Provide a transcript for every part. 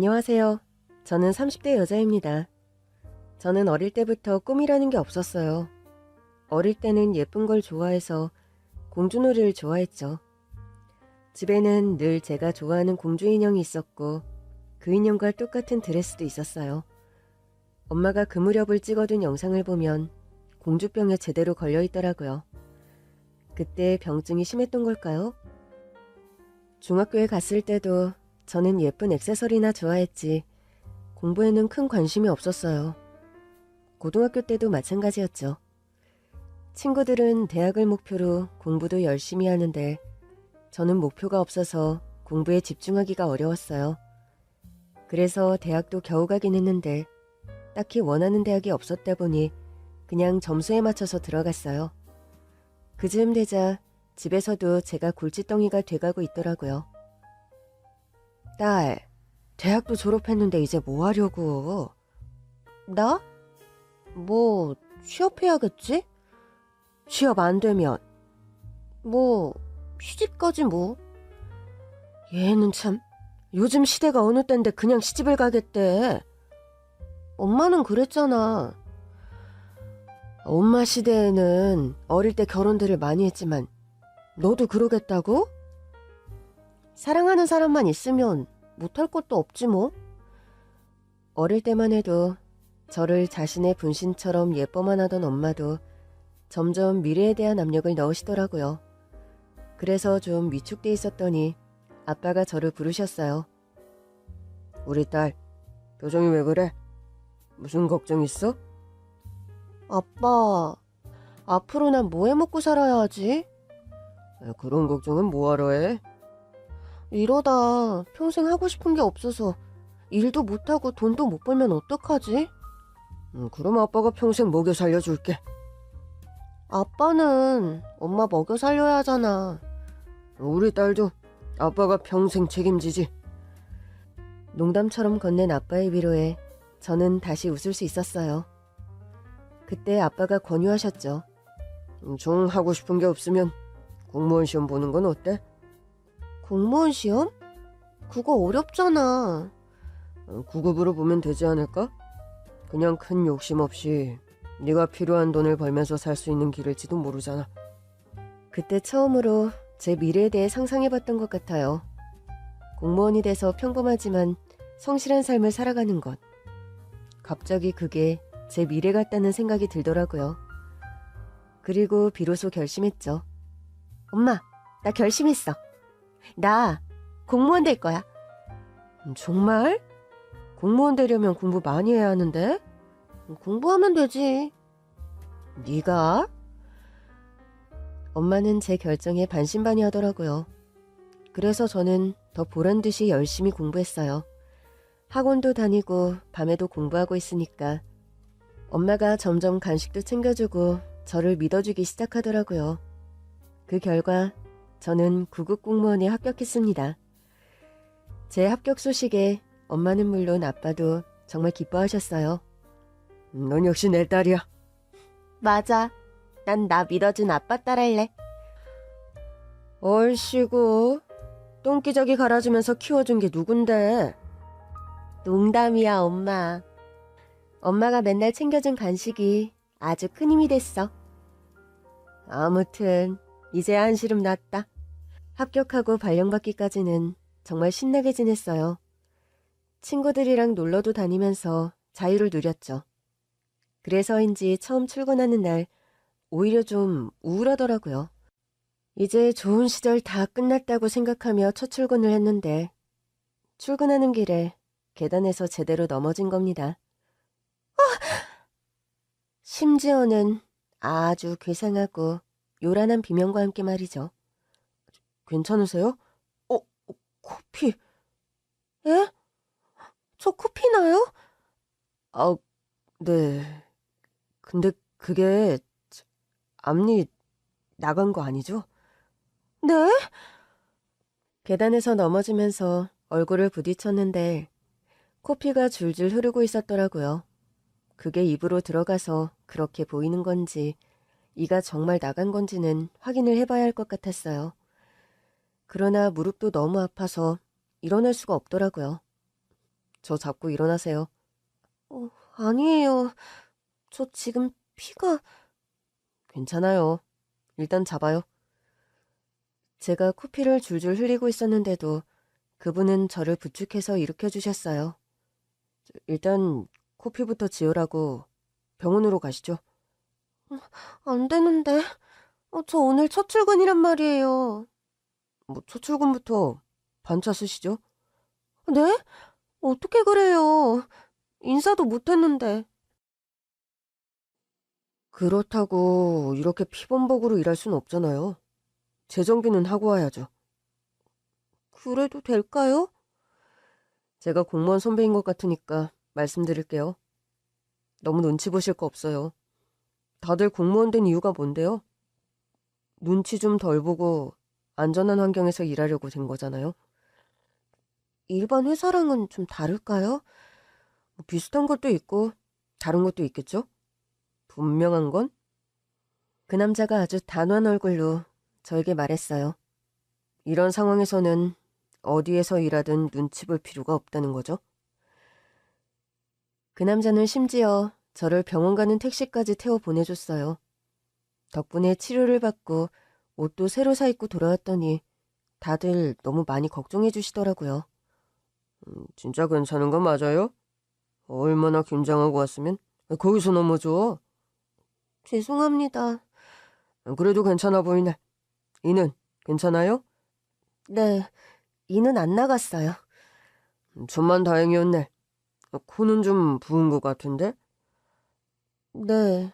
안녕하세요. 저는 30대 여자입니다. 저는 어릴 때부터 꿈이라는 게 없었어요. 어릴 때는 예쁜 걸 좋아해서 공주놀이를 좋아했죠. 집에는 늘 제가 좋아하는 공주 인형이 있었고 그 인형과 똑같은 드레스도 있었어요. 엄마가 그 무렵을 찍어둔 영상을 보면 공주병에 제대로 걸려 있더라고요. 그때 병증이 심했던 걸까요? 중학교에 갔을 때도 저는 예쁜 액세서리나 좋아했지 공부에는 큰 관심이 없었어요. 고등학교 때도 마찬가지였죠. 친구들은 대학을 목표로 공부도 열심히 하는데 저는 목표가 없어서 공부에 집중하기가 어려웠어요. 그래서 대학도 겨우 가긴 했는데 딱히 원하는 대학이 없었다 보니 그냥 점수에 맞춰서 들어갔어요. 그즈음 되자 집에서도 제가 골칫덩이가 돼가고 있더라고요. 딸, 대학도 졸업했는데 이제 뭐 하려고? 나? 뭐 취업해야겠지? 취업 안 되면 뭐 시집까지 뭐. 얘는 참 요즘 시대가 어느 때인데 그냥 시집을 가겠대. 엄마는 그랬잖아. 엄마 시대에는 어릴 때 결혼들을 많이 했지만 너도 그러겠다고? 사랑하는 사람만 있으면 못할 것도 없지 뭐. 어릴 때만 해도 저를 자신의 분신처럼 예뻐만 하던 엄마도 점점 미래에 대한 압력을 넣으시더라고요. 그래서 좀 위축돼 있었더니 아빠가 저를 부르셨어요. 우리 딸, 표정이 왜 그래? 무슨 걱정 있어? 아빠, 앞으로 난 뭐 해먹고 살아야 하지? 그런 걱정은 뭐하러 해? 이러다 평생 하고 싶은 게 없어서 일도 못하고 돈도 못 벌면 어떡하지? 그럼 아빠가 평생 먹여 살려줄게. 아빠는 엄마 먹여 살려야 하잖아. 우리 딸도 아빠가 평생 책임지지. 농담처럼 건넨 아빠의 위로에 저는 다시 웃을 수 있었어요. 그때 아빠가 권유하셨죠. 좀 하고 싶은 게 없으면 공무원 시험 보는 건 어때? 공무원 시험? 그거 어렵잖아. 9급으로 보면 되지 않을까? 그냥 큰 욕심 없이 네가 필요한 돈을 벌면서 살 수 있는 길일지도 모르잖아. 그때 처음으로 제 미래에 대해 상상해봤던 것 같아요. 공무원이 돼서 평범하지만 성실한 삶을 살아가는 것. 갑자기 그게 제 미래 같다는 생각이 들더라고요. 그리고 비로소 결심했죠. 엄마, 나 결심했어. 나 공무원 될 거야. 정말? 공무원 되려면 공부 많이 해야 하는데? 공부하면 되지. 네가? 엄마는 제 결정에 반신반의하더라고요. 그래서 저는 더 보란듯이 열심히 공부했어요. 학원도 다니고 밤에도 공부하고 있으니까 엄마가 점점 간식도 챙겨주고 저를 믿어주기 시작하더라고요. 그 결과 저는 9급 공무원에 합격했습니다. 제 합격 소식에 엄마는 물론 아빠도 정말 기뻐하셨어요. 넌 역시 내 딸이야. 맞아. 난 나 믿어준 아빠 딸할래. 얼씨구. 똥기저귀 갈아주면서 키워준 게 누군데? 농담이야, 엄마. 엄마가 맨날 챙겨준 간식이 아주 큰 힘이 됐어. 아무튼 이제 한시름 났다. 합격하고 발령받기까지는 정말 신나게 지냈어요. 친구들이랑 놀러도 다니면서 자유를 누렸죠. 그래서인지 처음 출근하는 날 오히려 좀 우울하더라고요. 이제 좋은 시절 다 끝났다고 생각하며 첫 출근을 했는데 출근하는 길에 계단에서 제대로 넘어진 겁니다. 심지어는 아주 괴상하고 요란한 비명과 함께 말이죠. 괜찮으세요? 코피. 에? 저 코피 나요? 아, 네. 근데 그게 앞니 나간 거 아니죠? 네? 계단에서 넘어지면서 얼굴을 부딪혔는데 코피가 줄줄 흐르고 있었더라고요. 그게 입으로 들어가서 그렇게 보이는 건지 이가 정말 나간 건지는 확인을 해봐야 할 것 같았어요. 그러나 무릎도 너무 아파서 일어날 수가 없더라고요. 저 자꾸 일어나세요. 아니에요. 저 지금 피가... 괜찮아요. 일단 잡아요. 제가 코피를 줄줄 흘리고 있었는데도 그분은 저를 부축해서 일으켜주셨어요. 일단 코피부터 지으라고 병원으로 가시죠. 안 되는데. 저 오늘 첫 출근이란 말이에요. 뭐 첫 출근부터 반차 쓰시죠? 네? 어떻게 그래요? 인사도 못했는데. 그렇다고 이렇게 피범벅으로 일할 순 없잖아요. 재정비는 하고 와야죠. 그래도 될까요? 제가 공무원 선배인 것 같으니까 말씀드릴게요. 너무 눈치 보실 거 없어요. 다들 공무원 된 이유가 뭔데요? 눈치 좀 덜 보고 안전한 환경에서 일하려고 된 거잖아요. 일반 회사랑은 좀 다를까요? 뭐 비슷한 것도 있고 다른 것도 있겠죠? 분명한 건? 그 남자가 아주 단호한 얼굴로 저에게 말했어요. 이런 상황에서는 어디에서 일하든 눈치 볼 필요가 없다는 거죠. 그 남자는 심지어 저를 병원 가는 택시까지 태워 보내줬어요. 덕분에 치료를 받고 옷도 새로 사 입고 돌아왔더니 다들 너무 많이 걱정해 주시더라고요. 진짜 괜찮은 거 맞아요? 얼마나 긴장하고 왔으면 거기서 넘어져. 죄송합니다. 그래도 괜찮아 보이네. 이는 괜찮아요? 네, 이는 안 나갔어요. 천만 다행이었네. 코는 좀 부은 것 같은데? 네.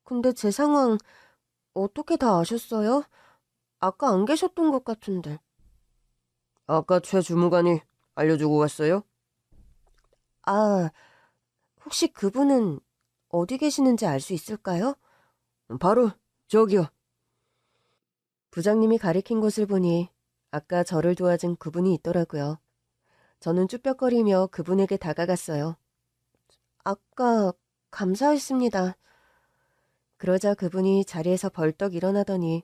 근데 제 상황 어떻게 다 아셨어요? 아까 안 계셨던 것 같은데. 아까 최 주무관이 알려주고 갔어요? 아, 혹시 그분은 어디 계시는지 알 수 있을까요? 바로 저기요. 부장님이 가리킨 곳을 보니 아까 저를 도와준 그분이 있더라고요. 저는 쭈뼛거리며 그분에게 다가갔어요. 아까 감사했습니다. 그러자 그분이 자리에서 벌떡 일어나더니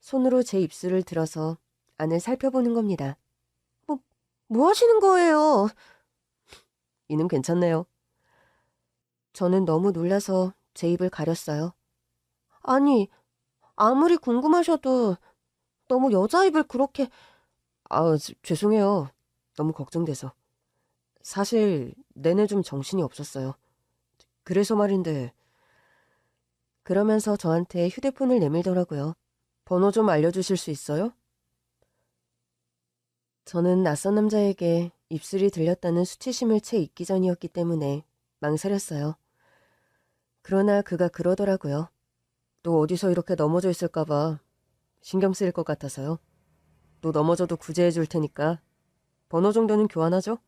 손으로 제 입술을 들어서 안을 살펴보는 겁니다. 뭐 하시는 거예요? 이는 괜찮네요. 저는 너무 놀라서 제 입을 가렸어요. 아니, 아무리 궁금하셔도 너무 여자 입을 그렇게... 죄송해요. 너무 걱정돼서. 사실 내내 좀 정신이 없었어요. 그래서 말인데... 그러면서 저한테 휴대폰을 내밀더라고요. 번호 좀 알려주실 수 있어요? 저는 낯선 남자에게 입술이 들렸다는 수치심을 채 잊기 전이었기 때문에 망설였어요. 그러나 그가 그러더라고요. 또 어디서 이렇게 넘어져 있을까봐 신경 쓰일 것 같아서요. 또 넘어져도 구제해 줄 테니까 번호 정도는 교환하죠?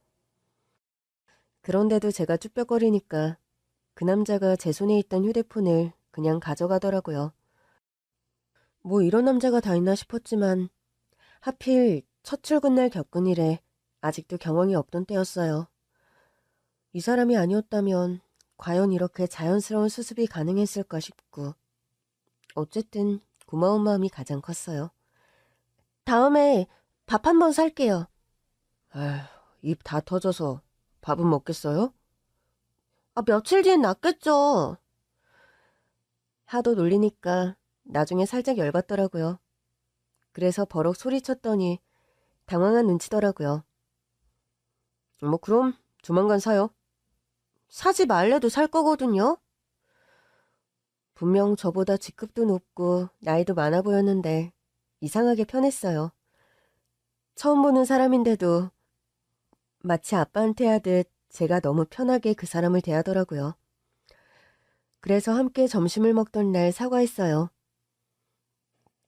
그런데도 제가 쭈뼛거리니까 그 남자가 제 손에 있던 휴대폰을 그냥 가져가더라고요. 뭐 이런 남자가 다 있나 싶었지만 하필 첫 출근날 겪은 일에 아직도 경험이 없던 때였어요. 이 사람이 아니었다면 과연 이렇게 자연스러운 수습이 가능했을까 싶고 어쨌든 고마운 마음이 가장 컸어요. 다음에 밥 한 번 살게요. 아휴, 입 다 터져서 밥은 먹겠어요? 며칠 뒤엔 낫겠죠. 하도 놀리니까 나중에 살짝 열받더라고요. 그래서 버럭 소리쳤더니 당황한 눈치더라고요. 뭐 그럼 조만간 사요. 사지 말래도 살 거거든요. 분명 저보다 직급도 높고 나이도 많아 보였는데 이상하게 편했어요. 처음 보는 사람인데도 마치 아빠한테 하듯 제가 너무 편하게 그 사람을 대하더라고요. 그래서 함께 점심을 먹던 날 사과했어요.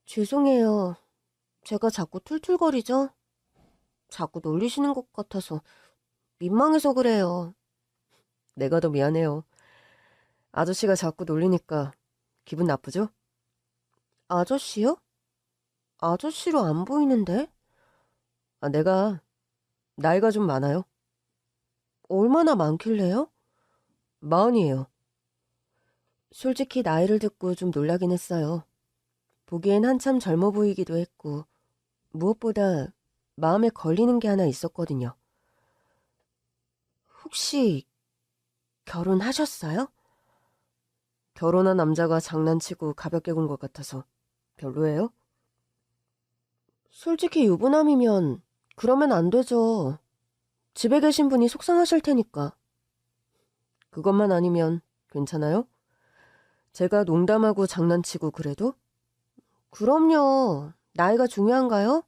죄송해요. 제가 자꾸 툴툴거리죠? 자꾸 놀리시는 것 같아서 민망해서 그래요. 내가 더 미안해요. 아저씨가 자꾸 놀리니까 기분 나쁘죠? 아저씨요? 아저씨로 안 보이는데? 내가 나이가 좀 많아요. 얼마나 많길래요? 40이에요. 솔직히 나이를 듣고 좀 놀라긴 했어요. 보기엔 한참 젊어 보이기도 했고 무엇보다 마음에 걸리는 게 하나 있었거든요. 혹시 결혼하셨어요? 결혼한 남자가 장난치고 가볍게 군 것 같아서 별로예요? 솔직히 유부남이면 그러면 안 되죠. 집에 계신 분이 속상하실 테니까. 그것만 아니면 괜찮아요? 제가 농담하고 장난치고 그래도? 그럼요. 나이가 중요한가요?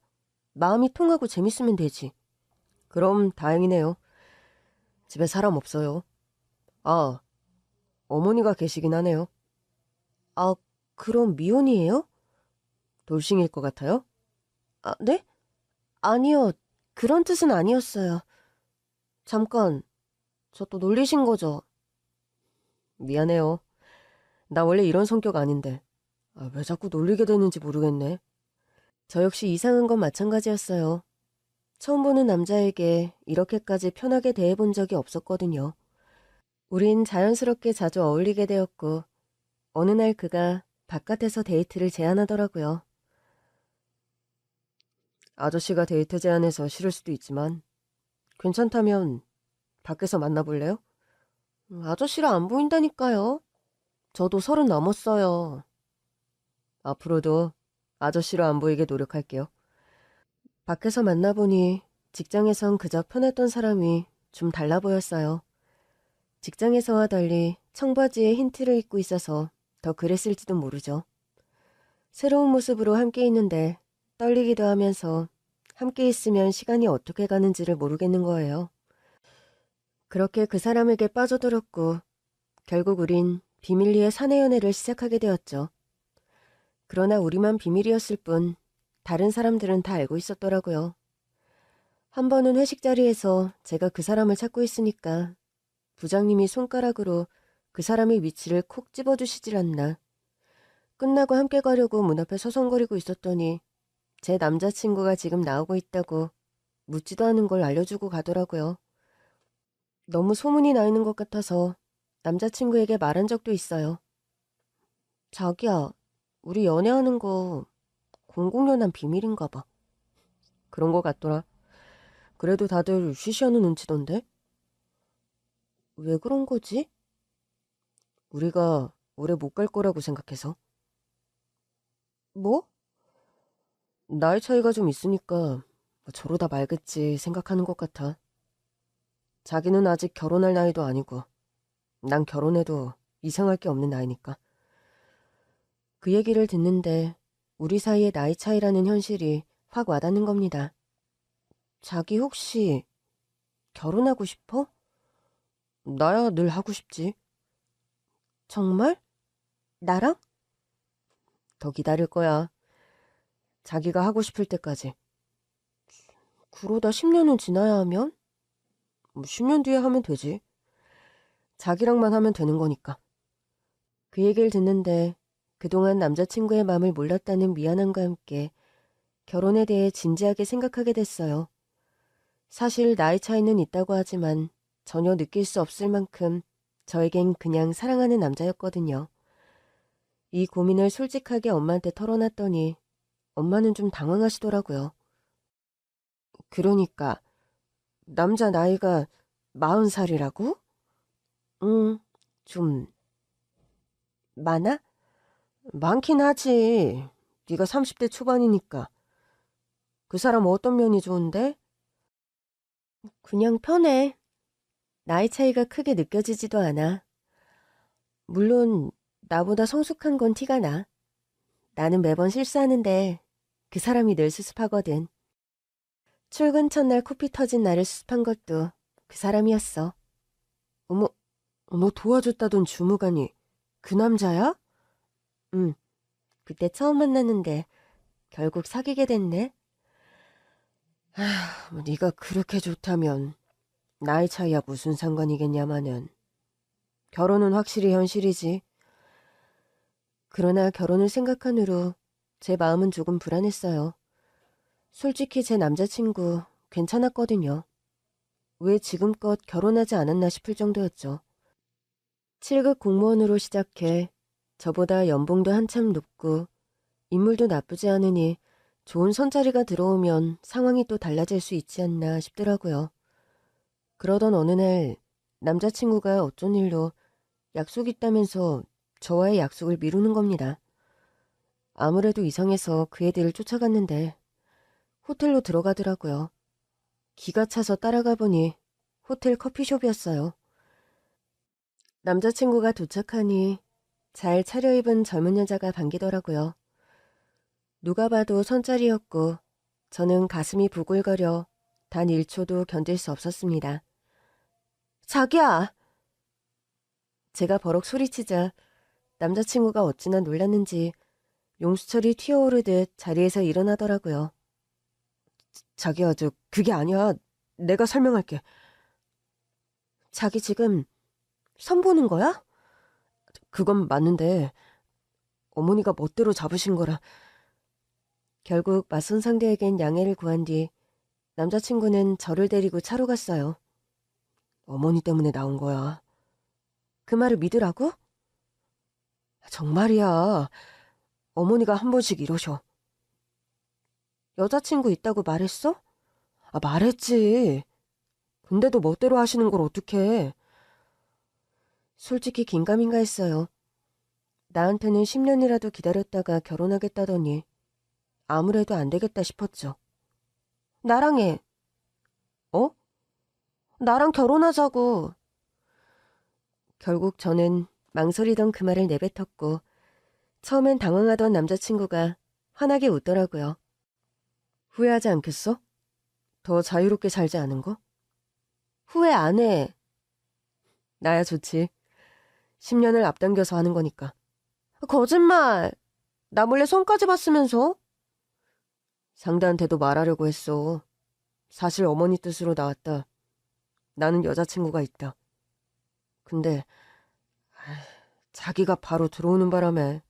마음이 통하고 재밌으면 되지. 그럼 다행이네요. 집에 사람 없어요. 아, 어머니가 계시긴 하네요. 아, 그럼 미혼이에요? 돌싱일 것 같아요? 아, 네? 아니요. 그런 뜻은 아니었어요. 잠깐, 저 또 놀리신 거죠? 미안해요. 나 원래 이런 성격 아닌데. 왜 자꾸 놀리게 되는지 모르겠네. 저 역시 이상한 건 마찬가지였어요. 처음 보는 남자에게 이렇게까지 편하게 대해본 적이 없었거든요. 우린 자연스럽게 자주 어울리게 되었고, 어느 날 그가 바깥에서 데이트를 제안하더라고요. 아저씨가 데이트 제안해서 싫을 수도 있지만, 괜찮다면 밖에서 만나볼래요? 아저씨라 안 보인다니까요. 저도 30 넘었어요. 앞으로도 아저씨로 안 보이게 노력할게요. 밖에서 만나보니 직장에선 그저 편했던 사람이 좀 달라 보였어요. 직장에서와 달리 청바지에 흰 티를 입고 있어서 더 그랬을지도 모르죠. 새로운 모습으로 함께 있는데 떨리기도 하면서 함께 있으면 시간이 어떻게 가는지를 모르겠는 거예요. 그렇게 그 사람에게 빠져들었고 결국 우린 비밀리에 사내 연애를 시작하게 되었죠. 그러나 우리만 비밀이었을 뿐 다른 사람들은 다 알고 있었더라고요. 한 번은 회식 자리에서 제가 그 사람을 찾고 있으니까 부장님이 손가락으로 그 사람의 위치를 콕 집어주시질 않나. 끝나고 함께 가려고 문 앞에 서성거리고 있었더니 제 남자친구가 지금 나오고 있다고 묻지도 않은 걸 알려주고 가더라고요. 너무 소문이 나 있는 것 같아서 남자친구에게 말한 적도 있어요. 자기야, 우리 연애하는 거 공공연한 비밀인가 봐. 그런 것 같더라. 그래도 다들 쉬쉬하는 눈치던데? 왜 그런 거지? 우리가 오래 못 갈 거라고 생각해서. 뭐? 나이 차이가 좀 있으니까 저러다 말겠지 생각하는 것 같아. 자기는 아직 결혼할 나이도 아니고 난 결혼해도 이상할 게 없는 나이니까. 그 얘기를 듣는데 우리 사이의 나이 차이라는 현실이 확 와닿는 겁니다. 자기 혹시 결혼하고 싶어? 나야 늘 하고 싶지. 정말? 나랑? 더 기다릴 거야. 자기가 하고 싶을 때까지. 그러다 10년은 지나야 하면? 10년 뒤에 하면 되지. 자기랑만 하면 되는 거니까. 그 얘기를 듣는데 그동안 남자친구의 마음을 몰랐다는 미안함과 함께 결혼에 대해 진지하게 생각하게 됐어요. 사실 나이 차이는 있다고 하지만 전혀 느낄 수 없을 만큼 저에겐 그냥 사랑하는 남자였거든요. 이 고민을 솔직하게 엄마한테 털어놨더니 엄마는 좀 당황하시더라고요. 그러니까 남자 나이가 40살이라고? 좀 많아? 많긴 하지. 네가 30대 초반이니까. 그 사람 어떤 면이 좋은데? 그냥 편해. 나이 차이가 크게 느껴지지도 않아. 물론 나보다 성숙한 건 티가 나. 나는 매번 실수하는데 그 사람이 늘 수습하거든. 출근 첫날 코피 터진 나를 수습한 것도 그 사람이었어. 어머, 너 도와줬다던 주무관이 그 남자야? 응, 그때 처음 만났는데 결국 사귀게 됐네. 뭐 네가 그렇게 좋다면 나이 차이야 무슨 상관이겠냐마는. 결혼은 확실히 현실이지. 그러나 결혼을 생각한 후로 제 마음은 조금 불안했어요. 솔직히 제 남자친구 괜찮았거든요. 왜 지금껏 결혼하지 않았나 싶을 정도였죠. 7급 공무원으로 시작해 저보다 연봉도 한참 높고 인물도 나쁘지 않으니 좋은 선자리가 들어오면 상황이 또 달라질 수 있지 않나 싶더라고요. 그러던 어느 날 남자친구가 어쩐 일로 약속 있다면서 저와의 약속을 미루는 겁니다. 아무래도 이상해서 그 애들을 쫓아갔는데 호텔로 들어가더라고요. 기가 차서 따라가 보니 호텔 커피숍이었어요. 남자친구가 도착하니 잘 차려입은 젊은 여자가 반기더라고요. 누가 봐도 선짜리였고 저는 가슴이 부글거려 단 1초도 견딜 수 없었습니다. 자기야! 제가 버럭 소리치자 남자친구가 어찌나 놀랐는지 용수철이 튀어오르듯 자리에서 일어나더라고요. 자기야, 그게 아니야. 내가 설명할게. 자기 지금 선보는 거야? 그건 맞는데 어머니가 멋대로 잡으신 거라. 결국 맞선 상대에겐 양해를 구한 뒤 남자친구는 저를 데리고 차로 갔어요. 어머니 때문에 나온 거야. 그 말을 믿으라고? 정말이야. 어머니가 한 번씩 이러셔. 여자친구 있다고 말했어? 말했지. 근데도 멋대로 하시는 걸 어떡해. 솔직히 긴가민가 했어요. 나한테는 10년이라도 기다렸다가 결혼하겠다더니 아무래도 안 되겠다 싶었죠. 나랑 해. 어? 나랑 결혼하자고. 결국 저는 망설이던 그 말을 내뱉었고 처음엔 당황하던 남자친구가 환하게 웃더라고요. 후회하지 않겠어? 더 자유롭게 살지 않은 거? 후회 안 해. 나야 좋지. 10년을 앞당겨서 하는 거니까. 거짓말! 나 몰래 손까지 봤으면서? 상대한테도 말하려고 했어. 사실 어머니 뜻으로 나왔다. 나는 여자친구가 있다. 근데 자기가 바로 들어오는 바람에.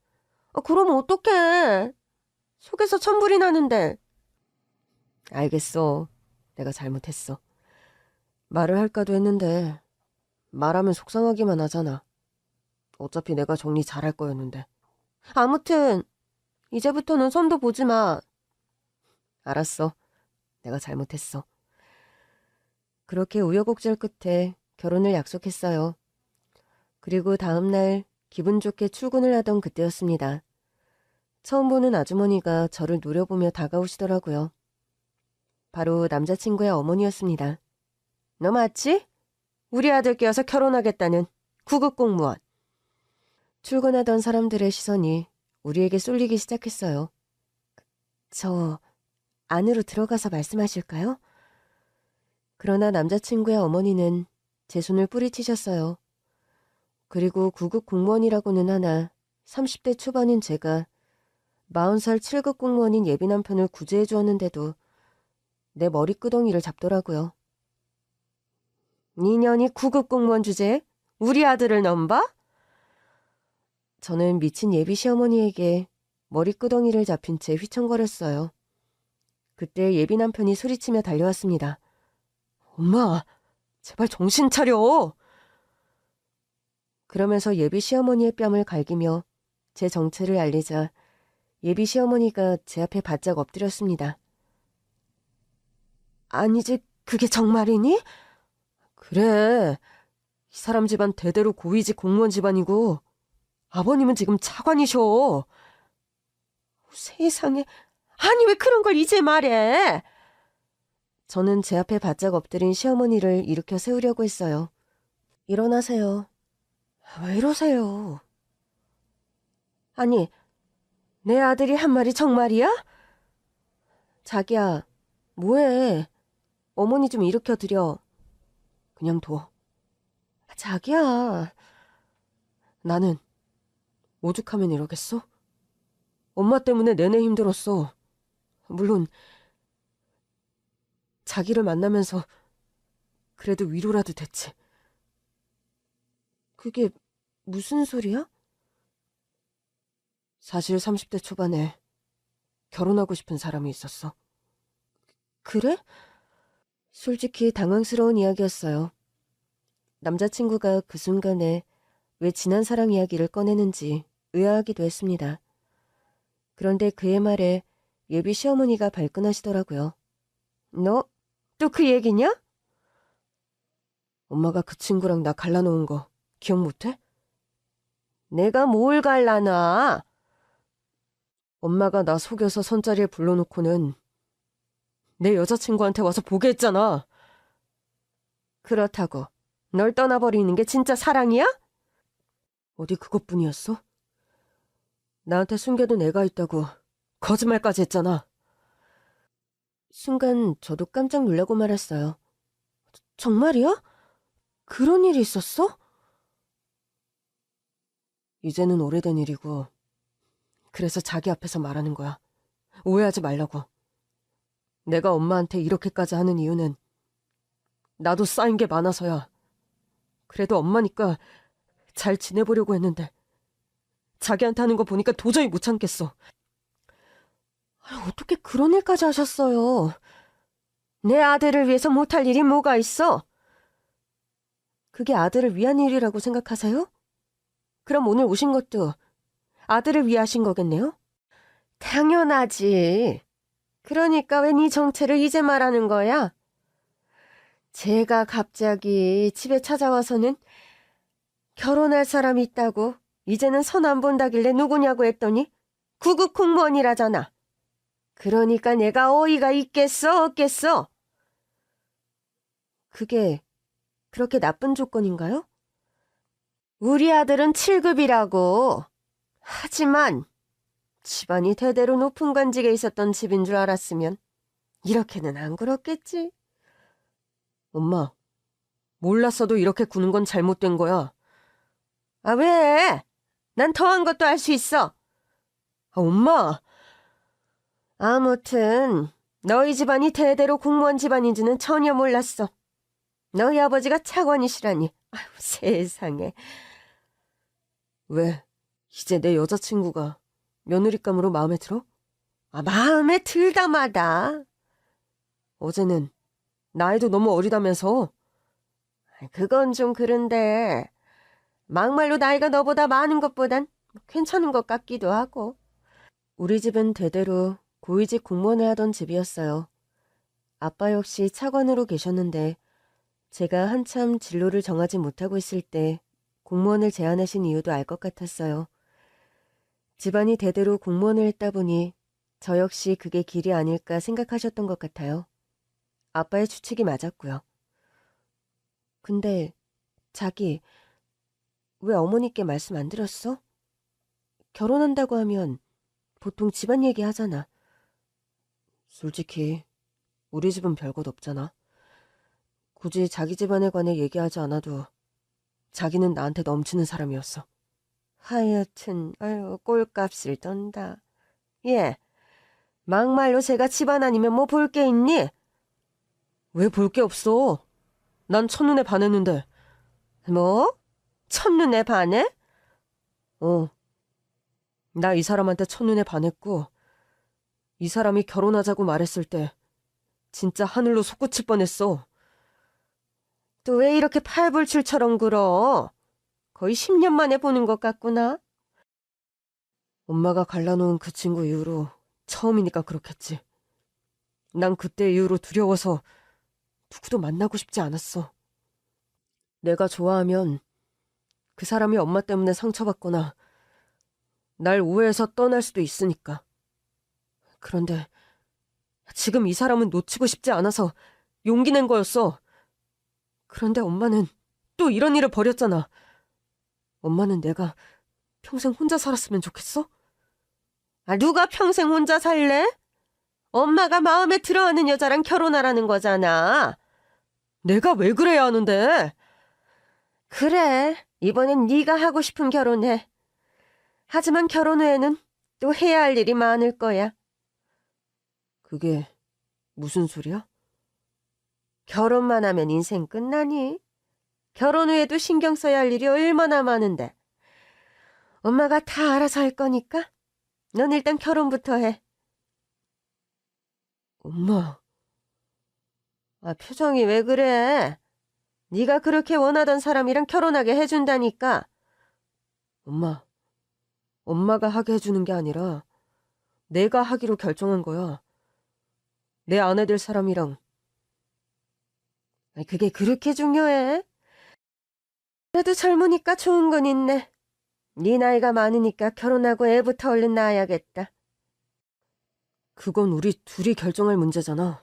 그럼 어떡해. 속에서 천불이 나는데. 알겠어. 내가 잘못했어. 말을 할까도 했는데 말하면 속상하기만 하잖아. 어차피 내가 정리 잘할 거였는데. 아무튼 이제부터는 손도 보지 마. 알았어. 내가 잘못했어. 그렇게 우여곡절 끝에 결혼을 약속했어요. 그리고 다음날 기분 좋게 출근을 하던 그때였습니다. 처음 보는 아주머니가 저를 노려보며 다가오시더라고요. 바로 남자친구의 어머니였습니다. 너 맞지? 우리 아들 껴서 결혼하겠다는 구급 공무원. 출근하던 사람들의 시선이 우리에게 쏠리기 시작했어요. 저 안으로 들어가서 말씀하실까요? 그러나 남자친구의 어머니는 제 손을 뿌리치셨어요. 그리고 구급 공무원이라고는 하나 30대 초반인 제가 40살 7급 공무원인 예비 남편을 구제해 주었는데도 내 머리끄덩이를 잡더라고요. 니년이 9급 공무원 주제에 우리 아들을 넘봐? 저는 미친 예비 시어머니에게 머리끄덩이를 잡힌 채 휘청거렸어요. 그때 예비 남편이 소리치며 달려왔습니다. 엄마, 제발 정신 차려! 그러면서 예비 시어머니의 뺨을 갈기며 제 정체를 알리자 예비 시어머니가 제 앞에 바짝 엎드렸습니다. 아니지, 그게 정말이니? 그래, 이 사람 집안 대대로 고위직 공무원 집안이고 아버님은 지금 차관이셔. 세상에, 아니 왜 그런 걸 이제 말해? 저는 제 앞에 바짝 엎드린 시어머니를 일으켜 세우려고 했어요. 일어나세요. 왜 이러세요? 아니, 내 아들이 한 말이 정말이야? 자기야, 뭐해? 어머니 좀 일으켜드려. 그냥 둬. 자기야, 나는 오죽하면 이러겠어? 엄마 때문에 내내 힘들었어. 물론 자기를 만나면서 그래도 위로라도 됐지. 그게 무슨 소리야? 사실 30대 초반에 결혼하고 싶은 사람이 있었어. 그래? 솔직히 당황스러운 이야기였어요. 남자친구가 그 순간에 왜 지난 사랑 이야기를 꺼내는지 의아하기도 했습니다. 그런데 그의 말에 예비 시어머니가 발끈하시더라고요. 너 또 그 얘기냐? 엄마가 그 친구랑 나 갈라놓은 거 기억 못해? 내가 뭘 갈라놔? 엄마가 나 속여서 선자리에 불러놓고는 내 여자친구한테 와서 보게 했잖아. 그렇다고 널 떠나버리는 게 진짜 사랑이야? 어디 그것뿐이었어? 나한테 숨겨둔 애가 있다고 거짓말까지 했잖아. 순간 저도 깜짝 놀라고 말았어요. 정말이야? 그런 일이 있었어? 이제는 오래된 일이고 그래서 자기 앞에서 말하는 거야. 오해하지 말라고. 내가 엄마한테 이렇게까지 하는 이유는 나도 쌓인 게 많아서야. 그래도 엄마니까 잘 지내보려고 했는데 자기한테 하는 거 보니까 도저히 못 참겠어. 어떻게 그런 일까지 하셨어요? 내 아들을 위해서 못할 일이 뭐가 있어? 그게 아들을 위한 일이라고 생각하세요? 그럼 오늘 오신 것도 아들을 위해 하신 거겠네요? 당연하지. 그러니까 왜 네 정체를 이제 말하는 거야? 제가 갑자기 집에 찾아와서는 결혼할 사람이 있다고 이제는 손 안 본다길래 누구냐고 했더니 구급 공무원이라잖아. 그러니까 내가 어이가 있겠어 없겠어? 그게 그렇게 나쁜 조건인가요? 우리 아들은 7급이라고. 하지만 집안이 대대로 높은 관직에 있었던 집인 줄 알았으면 이렇게는 안 굴었겠지. 엄마, 몰랐어도 이렇게 구는 건 잘못된 거야. 아, 왜? 난 더한 것도 할 수 있어. 아, 엄마. 아무튼 너희 집안이 대대로 공무원 집안인지는 전혀 몰랐어. 너희 아버지가 차관이시라니. 아유, 세상에. 왜? 이제 내 여자친구가 며느리감으로 마음에 들어? 아, 마음에 들다마다. 어제는 나이도 너무 어리다면서. 그건 좀 그런데 막말로 나이가 너보다 많은 것보단 괜찮은 것 같기도 하고. 우리 집은 대대로 고위직 공무원을 하던 집이었어요. 아빠 역시 차관으로 계셨는데 제가 한참 진로를 정하지 못하고 있을 때 공무원을 제안하신 이유도 알 것 같았어요. 집안이 대대로 공무원을 했다 보니 저 역시 그게 길이 아닐까 생각하셨던 것 같아요. 아빠의 추측이 맞았고요. 근데 자기 왜 어머니께 말씀 안 드렸어? 결혼한다고 하면 보통 집안 얘기 하잖아. 솔직히 우리 집은 별것 없잖아. 굳이 자기 집안에 관해 얘기하지 않아도 자기는 나한테 넘치는 사람이었어. 하여튼 아유 꼴값을 떤다. 예, 막말로 제가 집안 아니면 뭐 볼 게 있니? 왜 볼 게 없어? 난 첫눈에 반했는데. 뭐? 첫눈에 반해? 나 이 사람한테 첫눈에 반했고 이 사람이 결혼하자고 말했을 때 진짜 하늘로 솟구칠 뻔했어. 또 왜 이렇게 팔불출처럼 굴어? 거의 10년 만에 보는 것 같구나. 엄마가 갈라놓은 그 친구 이후로 처음이니까 그렇겠지. 난 그때 이후로 두려워서 누구도 만나고 싶지 않았어. 내가 좋아하면 그 사람이 엄마 때문에 상처받거나 날 오해해서 떠날 수도 있으니까. 그런데 지금 이 사람은 놓치고 싶지 않아서 용기 낸 거였어. 그런데 엄마는 또 이런 일을 벌였잖아. 엄마는 내가 평생 혼자 살았으면 좋겠어? 아, 누가 평생 혼자 살래? 엄마가 마음에 들어하는 여자랑 결혼하라는 거잖아. 내가 왜 그래야 하는데? 그래, 이번엔 네가 하고 싶은 결혼해. 하지만 결혼 후에는 또 해야 할 일이 많을 거야. 그게 무슨 소리야? 결혼만 하면 인생 끝나니? 결혼 후에도 신경 써야 할 일이 얼마나 많은데. 엄마가 다 알아서 할 거니까 넌 일단 결혼부터 해. 엄마. 아, 표정이 왜 그래? 네가 그렇게 원하던 사람이랑 결혼하게 해준다니까. 엄마, 엄마가 하게 해주는 게 아니라 내가 하기로 결정한 거야. 내 아내 될 사람이랑. 그게 그렇게 중요해? 그래도 젊으니까 좋은 건 있네. 네 나이가 많으니까 결혼하고 애부터 얼른 낳아야겠다. 그건 우리 둘이 결정할 문제잖아.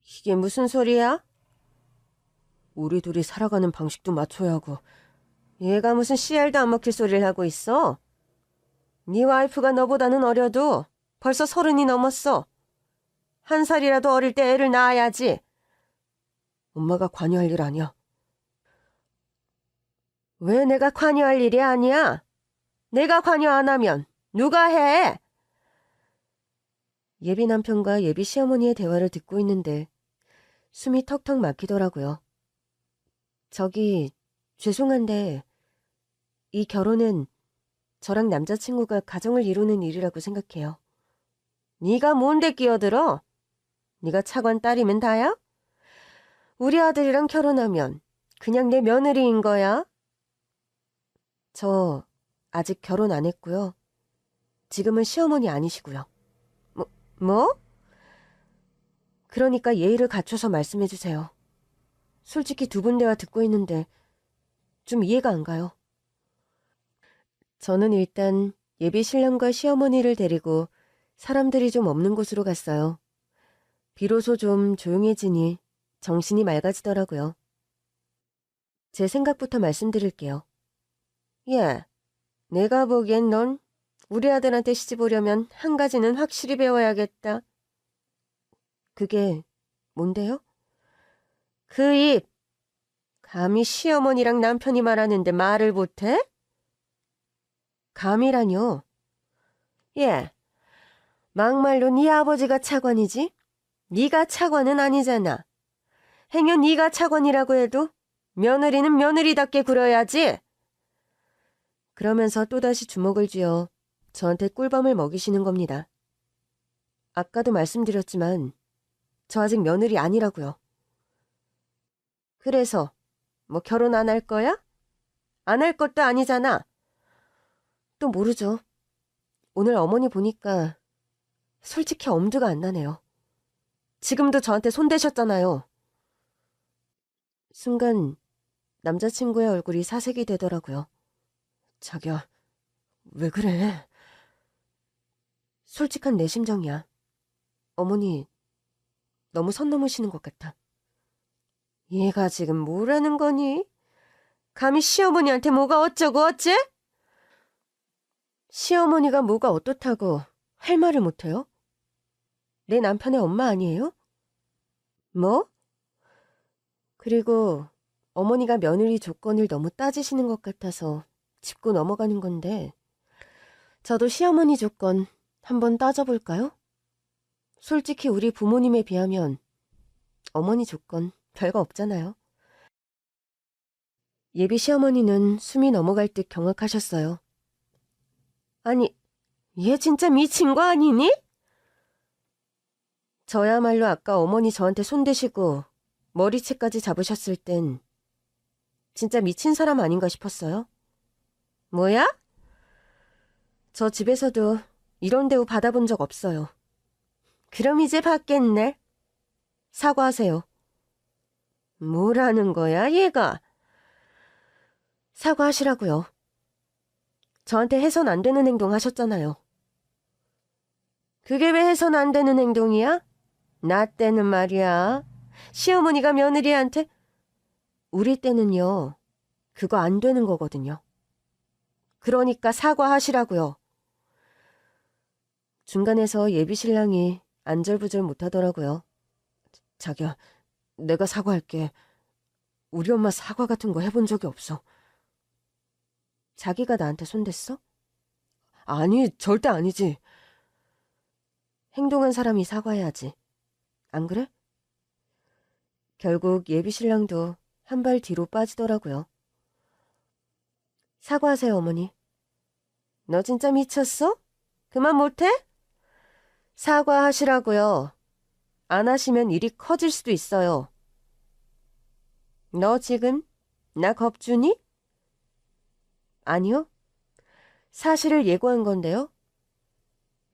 이게 무슨 소리야? 우리 둘이 살아가는 방식도 맞춰야 하고 얘가 무슨 씨알도 안 먹힐 소리를 하고 있어? 네 와이프가 너보다는 어려도 벌써 30이 넘었어. 1살이라도 어릴 때 애를 낳아야지. 엄마가 관여할 일 아니야. 왜 내가 관여할 일이 아니야? 내가 관여 안 하면 누가 해? 예비 남편과 예비 시어머니의 대화를 듣고 있는데 숨이 턱턱 막히더라고요. 저기 죄송한데 이 결혼은 저랑 남자친구가 가정을 이루는 일이라고 생각해요. 네가 뭔데 끼어들어? 네가 차관 딸이면 다야? 우리 아들이랑 결혼하면 그냥 내 며느리인 거야? 저 아직 결혼 안 했고요. 지금은 시어머니 아니시고요. 뭐? 그러니까 예의를 갖춰서 말씀해 주세요. 솔직히 두 분 대화 듣고 있는데 좀 이해가 안 가요. 저는 일단 예비 신랑과 시어머니를 데리고 사람들이 좀 없는 곳으로 갔어요. 비로소 좀 조용해지니 정신이 맑아지더라고요. 제 생각부터 말씀드릴게요. 예, 내가 보기엔 넌 우리 아들한테 시집 오려면 한 가지는 확실히 배워야겠다. 그게 뭔데요? 그 입! 감히 시어머니랑 남편이 말하는데 말을 못해? 감이라뇨? 예, 막말로 네 아버지가 차관이지? 네가 차관은 아니잖아. 행여 네가 차관이라고 해도 며느리는 며느리답게 굴어야지. 그러면서 또다시 주먹을 쥐어 저한테 꿀밤을 먹이시는 겁니다. 아까도 말씀드렸지만 저 아직 며느리 아니라고요. 그래서 뭐 결혼 안 할 거야? 안 할 것도 아니잖아. 또 모르죠. 오늘 어머니 보니까 솔직히 엄두가 안 나네요. 지금도 저한테 손대셨잖아요. 순간 남자친구의 얼굴이 사색이 되더라고요. 자기야, 왜 그래? 솔직한 내 심정이야. 어머니 너무 선 넘으시는 것 같아. 얘가 지금 뭐라는 거니? 감히 시어머니한테 뭐가 어쩌고 어째? 시어머니가 뭐가 어떻다고 할 말을 못해요? 내 남편의 엄마 아니에요? 뭐? 그리고 어머니가 며느리 조건을 너무 따지시는 것 같아서 짚고 넘어가는 건데 저도 시어머니 조건 한번 따져볼까요? 솔직히 우리 부모님에 비하면 어머니 조건 별거 없잖아요. 예비 시어머니는 숨이 넘어갈 듯 경악하셨어요. 아니, 얘 진짜 미친 거 아니니? 저야말로 아까 어머니 저한테 손대시고 머리채까지 잡으셨을 땐 진짜 미친 사람 아닌가 싶었어요. 뭐야? 저 집에서도 이런 대우 받아본 적 없어요. 그럼 이제 받겠네. 사과하세요. 뭐라는 거야, 얘가? 사과하시라고요. 저한테 해선 안 되는 행동 하셨잖아요. 그게 왜 해선 안 되는 행동이야? 나 때는 말이야. 시어머니가 며느리한테 우리 때는요. 그거 안 되는 거거든요. 그러니까 사과하시라고요. 중간에서 예비 신랑이 안절부절 못하더라고요. 자기야, 내가 사과할게. 우리 엄마 사과 같은 거 해본 적이 없어. 자기가 나한테 손댔어? 아니, 절대 아니지. 행동한 사람이 사과해야지. 안 그래? 결국 예비 신랑도 한 발 뒤로 빠지더라고요. 사과하세요, 어머니. 너 진짜 미쳤어? 그만 못해? 사과하시라고요. 안 하시면 일이 커질 수도 있어요. 너 지금 나 겁주니? 아니요. 사실을 예고한 건데요.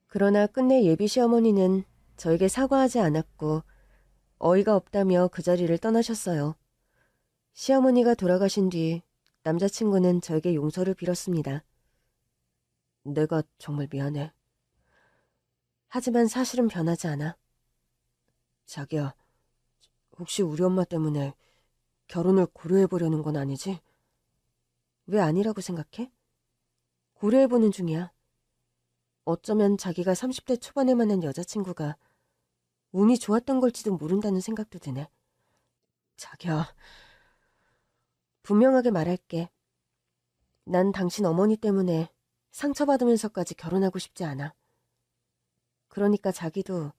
그러나 끝내 예비 시어머니는 저에게 사과하지 않았고 어이가 없다며 그 자리를 떠나셨어요. 시어머니가 돌아가신 뒤 남자친구는 저에게 용서를 빌었습니다. 내가 정말 미안해. 하지만 사실은 변하지 않아. 자기야, 혹시 우리 엄마 때문에 결혼을 고려해보려는 건 아니지? 왜 아니라고 생각해? 고려해보는 중이야. 어쩌면 자기가 30대 초반에 만난 여자친구가 운이 좋았던 걸지도 모른다는 생각도 드네. 자기야, 분명하게 말할게. 난 당신 어머니 때문에 상처받으면서까지 결혼하고 싶지 않아. 그러니까 자기도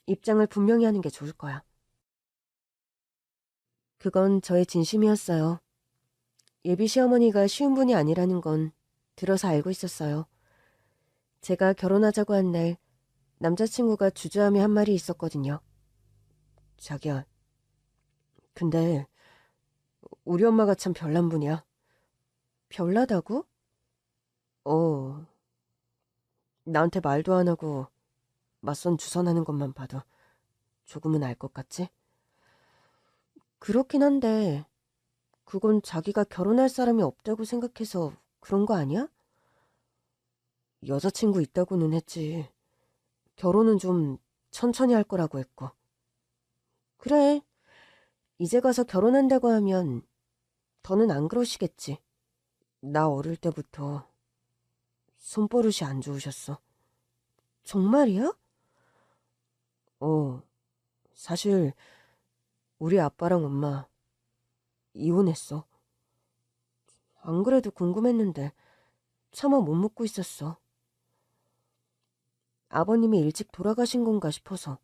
입장을 분명히 하는 게 좋을 거야. 그건 저의 진심이었어요. 예비 시어머니가 쉬운 분이 아니라는 건 들어서 알고 있었어요. 제가 결혼하자고 한 날 남자친구가 주저함이 한 말이 있었거든요. 자기야, 근데 우리 엄마가 참 별난 분이야. 별나다고? 어, 나한테 말도 안 하고 맞선 주선하는 것만 봐도 조금은 알 것 같지? 그렇긴 한데 그건 자기가 결혼할 사람이 없다고 생각해서 그런 거 아니야? 여자친구 있다고는 했지. 결혼은 좀 천천히 할 거라고 했고. 그래, 이제 가서 결혼한다고 하면 더는 안 그러시겠지. 나 어릴 때부터 손버릇이 안 좋으셨어. 정말이야? 어, 사실 우리 아빠랑 엄마 이혼했어. 안 그래도 궁금했는데 차마 못 묻고 있었어. 아버님이 일찍 돌아가신 건가 싶어서.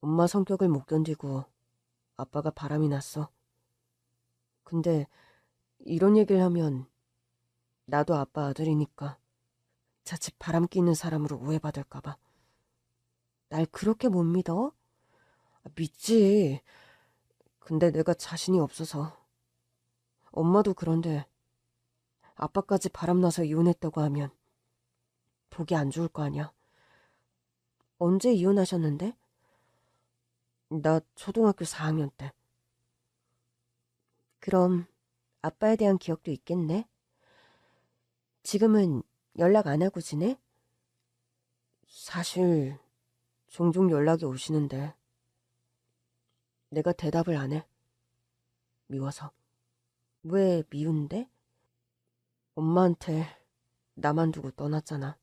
엄마 성격을 못 견디고 아빠가 바람이 났어. 근데 이런 얘기를 하면 나도 아빠 아들이니까 자칫 바람 끼는 사람으로 오해받을까봐. 날 그렇게 못 믿어? 믿지. 근데 내가 자신이 없어서. 엄마도 그런데 아빠까지 바람나서 이혼했다고 하면 보기 안 좋을 거 아니야. 언제 이혼하셨는데? 나 초등학교 4학년 때. 그럼 아빠에 대한 기억도 있겠네? 지금은 연락 안 하고 지내? 사실 종종 연락이 오시는데 내가 대답을 안 해. 미워서. 왜 미운데? 엄마한테 나만 두고 떠났잖아.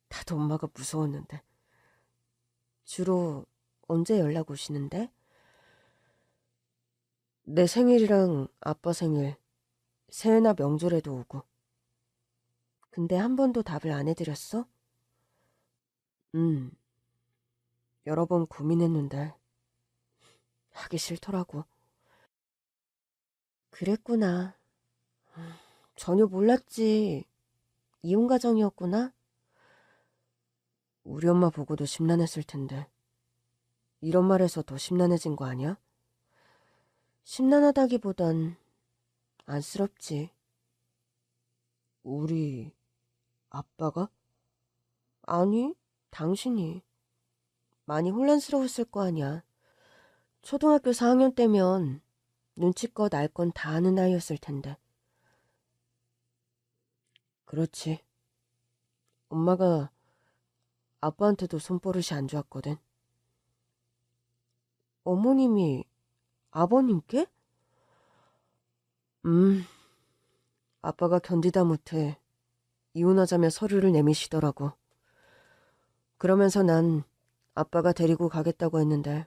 나도 엄마가 무서웠는데. 주로 언제 연락 오시는데? 내 생일이랑 아빠 생일, 새해나 명절에도 오고. 근데 한 번도 답을 안 해드렸어? 음, 여러 번 고민했는데 하기 싫더라고. 그랬구나. 전혀 몰랐지. 이혼 가정이었구나. 우리 엄마 보고도 심란했을 텐데. 이런 말에서 더 심란해진 거 아니야? 심란하다기보단 안쓰럽지. 우리 아빠가? 아니, 당신이. 많이 혼란스러웠을 거 아니야. 초등학교 4학년 때면 눈치껏 알 건 다 아는 나이였을 텐데. 그렇지. 엄마가 아빠한테도 손버릇이 안 좋았거든. 어머님이 아버님께? 아빠가 견디다 못해 이혼하자며 서류를 내미시더라고. 그러면서 난 아빠가 데리고 가겠다고 했는데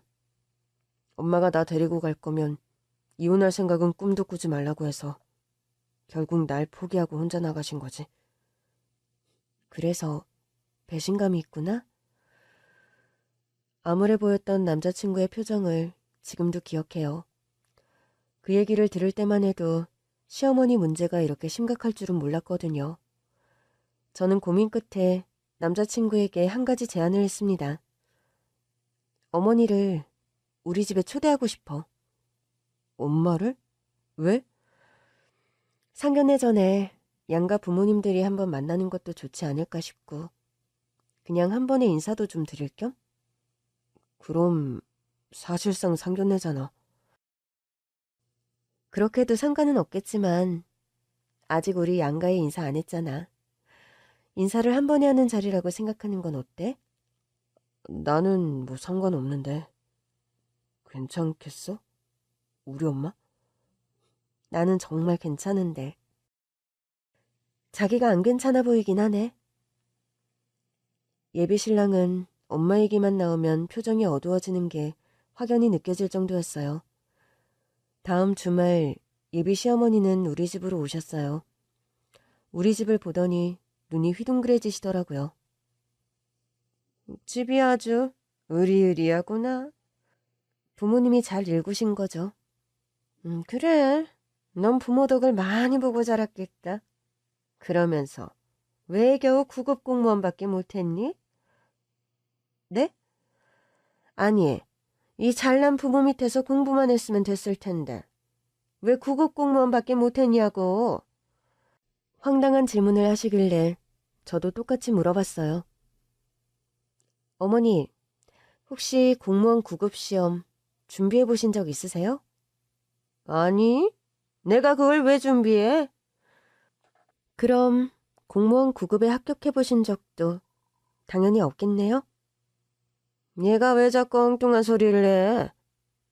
엄마가 나 데리고 갈 거면 이혼할 생각은 꿈도 꾸지 말라고 해서 결국 날 포기하고 혼자 나가신 거지. 그래서 배신감이 있구나? 암울해 보였던 남자친구의 표정을 지금도 기억해요. 그 얘기를 들을 때만 해도 시어머니 문제가 이렇게 심각할 줄은 몰랐거든요. 저는 고민 끝에 남자친구에게 한 가지 제안을 했습니다. 어머니를 우리 집에 초대하고 싶어. 엄마를? 왜? 상견례 전에 양가 부모님들이 한번 만나는 것도 좋지 않을까 싶고 그냥 한 번의 인사도 좀 드릴 겸? 그럼 사실상 상견례잖아. 그렇게도 상관은 없겠지만 아직 우리 양가에 인사 안 했잖아. 인사를 한 번에 하는 자리라고 생각하는 건 어때? 나는 뭐 상관없는데. 괜찮겠어? 우리 엄마? 나는 정말 괜찮은데. 자기가 안 괜찮아 보이긴 하네. 예비 신랑은 엄마 얘기만 나오면 표정이 어두워지는 게 확연히 느껴질 정도였어요. 다음 주말 예비 시어머니는 우리 집으로 오셨어요. 우리 집을 보더니 눈이 휘둥그레지시더라고요. 집이 아주 으리으리하구나. 부모님이 잘 일구신 거죠. 그래. 넌 부모 덕을 많이 보고 자랐겠다. 그러면서 왜 겨우 9급 공무원밖에 못했니? 네? 아니, 이 잘난 부모 밑에서 공부만 했으면 됐을 텐데 왜 9급 공무원밖에 못했냐고. 황당한 질문을 하시길래 저도 똑같이 물어봤어요. 어머니, 혹시 공무원 9급 시험 준비해 보신 적 있으세요? 아니, 내가 그걸 왜 준비해? 그럼 공무원 9급에 합격해 보신 적도 당연히 없겠네요? 얘가 왜 자꾸 엉뚱한 소리를 해?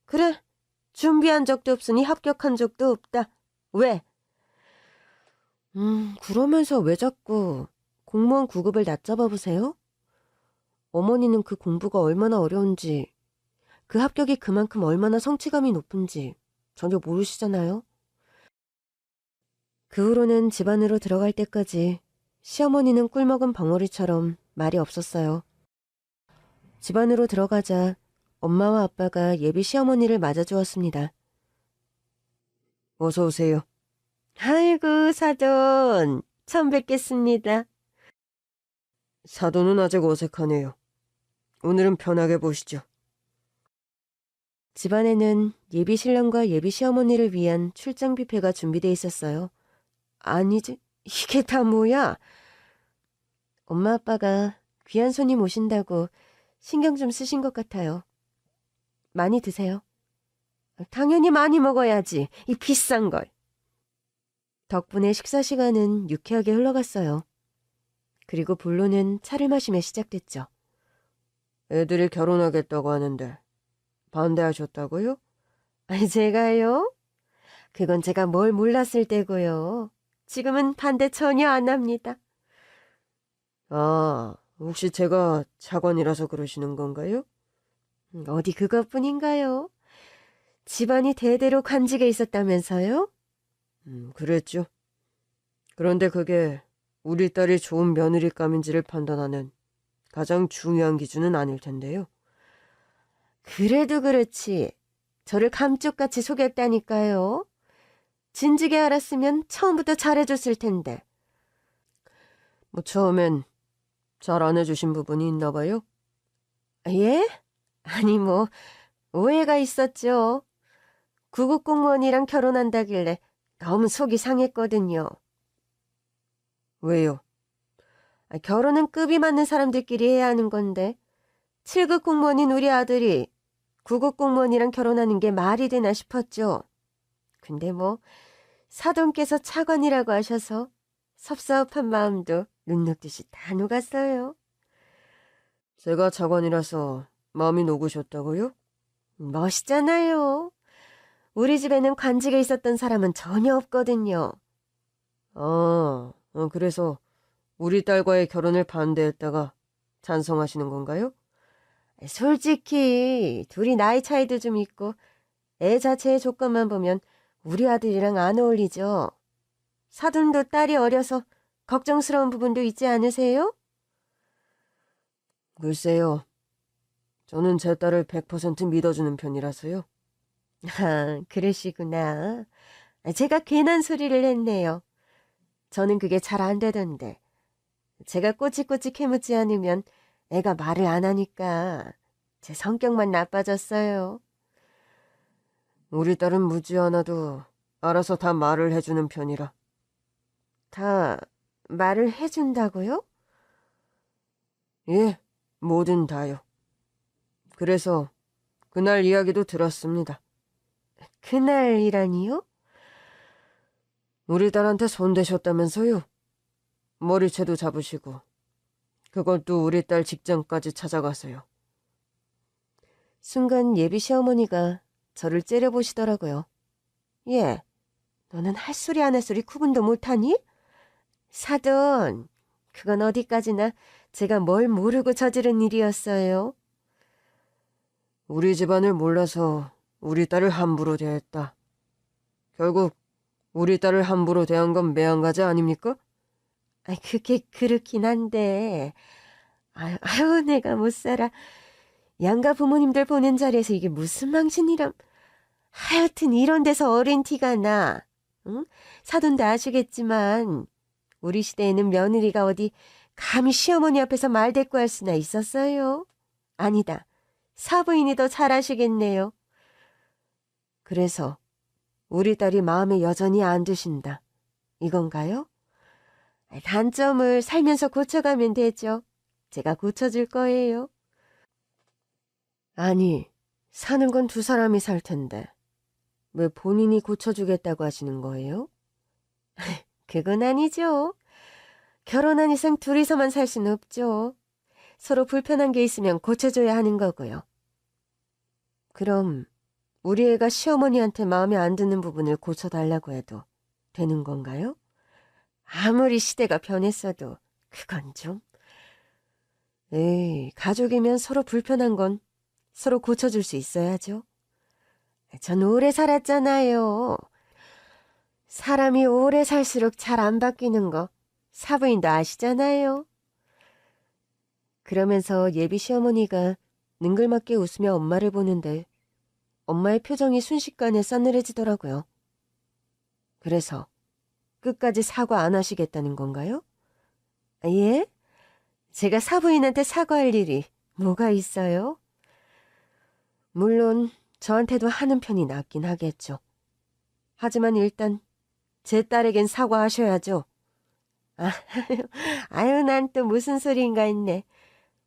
그래, 준비한 적도 없으니 합격한 적도 없다. 왜? 그러면서 왜 자꾸 공무원 9급을 낮잡아 보세요? 어머니는 그 공부가 얼마나 어려운지, 그 합격이 그만큼 얼마나 성취감이 높은지 전혀 모르시잖아요? 그 후로는 집 안으로 들어갈 때까지 시어머니는 꿀먹은 벙어리처럼 말이 없었어요. 집 안으로 들어가자 엄마와 아빠가 예비 시어머니를 맞아주었습니다. 어서 오세요. 아이고, 사돈. 처음 뵙겠습니다. 사돈은 아직 어색하네요. 오늘은 편하게 보시죠. 집안에는 예비 신랑과 예비 시어머니를 위한 출장 뷔페가 준비돼 있었어요. 아니지, 이게 다 뭐야? 엄마 아빠가 귀한 손님 오신다고 신경 좀 쓰신 것 같아요. 많이 드세요. 당연히 많이 먹어야지, 이 비싼 걸. 덕분에 식사 시간은 유쾌하게 흘러갔어요. 그리고 본론은 차를 마시며 시작됐죠. 애들이 결혼하겠다고 하는데 반대하셨다고요? 제가요? 그건 제가 뭘 몰랐을 때고요. 지금은 반대 전혀 안 합니다. 아, 혹시 제가 차관이라서 그러시는 건가요? 어디 그것뿐인가요? 집안이 대대로 관직에 있었다면서요? 그랬죠. 그런데 그게 우리 딸이 좋은 며느리감인지를 판단하는 가장 중요한 기준은 아닐 텐데요. 그래도 그렇지. 저를 감쪽같이 속였다니까요. 진즉에 알았으면 처음부터 잘해줬을 텐데. 뭐 처음엔 잘 안 해주신 부분이 있나 봐요? 예? 아니 뭐 오해가 있었죠. 구급 공무원이랑 결혼한다길래 너무 속이 상했거든요. 왜요? 결혼은 급이 맞는 사람들끼리 해야 하는 건데 7급 공무원인 우리 아들이 9급 공무원이랑 결혼하는 게 말이 되나 싶었죠. 근데 뭐 사돈께서 차관이라고 하셔서 섭섭한 마음도 눈 녹듯이 다 녹았어요. 제가 차관이라서 마음이 녹으셨다고요? 멋있잖아요. 우리 집에는 관직에 있었던 사람은 전혀 없거든요. 그래서 우리 딸과의 결혼을 반대했다가 찬성하시는 건가요? 솔직히 둘이 나이 차이도 좀 있고 애 자체의 조건만 보면 우리 아들이랑 안 어울리죠. 사돈도 딸이 어려서 걱정스러운 부분도 있지 않으세요? 글쎄요. 저는 제 딸을 100% 믿어주는 편이라서요. 아, 그러시구나. 제가 괜한 소리를 했네요. 저는 그게 잘 안 되던데. 제가 꼬치꼬치 캐묻지 않으면 애가 말을 안 하니까 제 성격만 나빠졌어요. 우리 딸은 묻지 않아도 알아서 다 말을 해주는 편이라. 다 말을 해준다고요? 예, 뭐든 다요. 그래서 그날 이야기도 들었습니다. 그날이라니요? 우리 딸한테 손대셨다면서요? 머리채도 잡으시고 그것도 우리 딸 직장까지 찾아가서요. 순간 예비 시어머니가 저를 째려보시더라고요. 예, 너는 할 소리 안 할 소리 구분도 못하니? 사돈, 그건 어디까지나 제가 뭘 모르고 저지른 일이었어요. 우리 집안을 몰라서 우리 딸을 함부로 대했다. 결국 우리 딸을 함부로 대한 건 매한가지 아닙니까? 그게 그렇긴 한데 아유 내가 못 살아. 양가 부모님들 보는 자리에서 이게 무슨 망신이람. 하여튼 이런 데서 어린 티가 나. 응? 사돈도 아시겠지만 우리 시대에는 며느리가 어디 감히 시어머니 앞에서 말대꾸할 수나 있었어요? 아니다. 사부인이 더 잘하시겠네요. 그래서 우리 딸이 마음에 여전히 안 드신다. 이건가요? 단점을 살면서 고쳐가면 되죠. 제가 고쳐줄 거예요. 아니, 사는 건 두 사람이 살 텐데 왜 본인이 고쳐주겠다고 하시는 거예요? 그건 아니죠. 결혼한 이상 둘이서만 살 수는 없죠. 서로 불편한 게 있으면 고쳐줘야 하는 거고요. 그럼 우리 애가 시어머니한테 마음에 안 드는 부분을 고쳐달라고 해도 되는 건가요? 아무리 시대가 변했어도 그건 좀... 에이, 가족이면 서로 불편한 건 서로 고쳐줄 수 있어야죠. 전 오래 살았잖아요. 사람이 오래 살수록 잘 안 바뀌는 거 사부인도 아시잖아요. 그러면서 예비 시어머니가 능글맞게 웃으며 엄마를 보는데 엄마의 표정이 순식간에 싸늘해지더라고요. 그래서 끝까지 사과 안 하시겠다는 건가요? 예? 제가 사부인한테 사과할 일이 뭐가 있어요? 물론 저한테도 하는 편이 낫긴 하겠죠. 하지만 일단 제 딸에겐 사과하셔야죠. 아유, 난 또 무슨 소리인가 했네.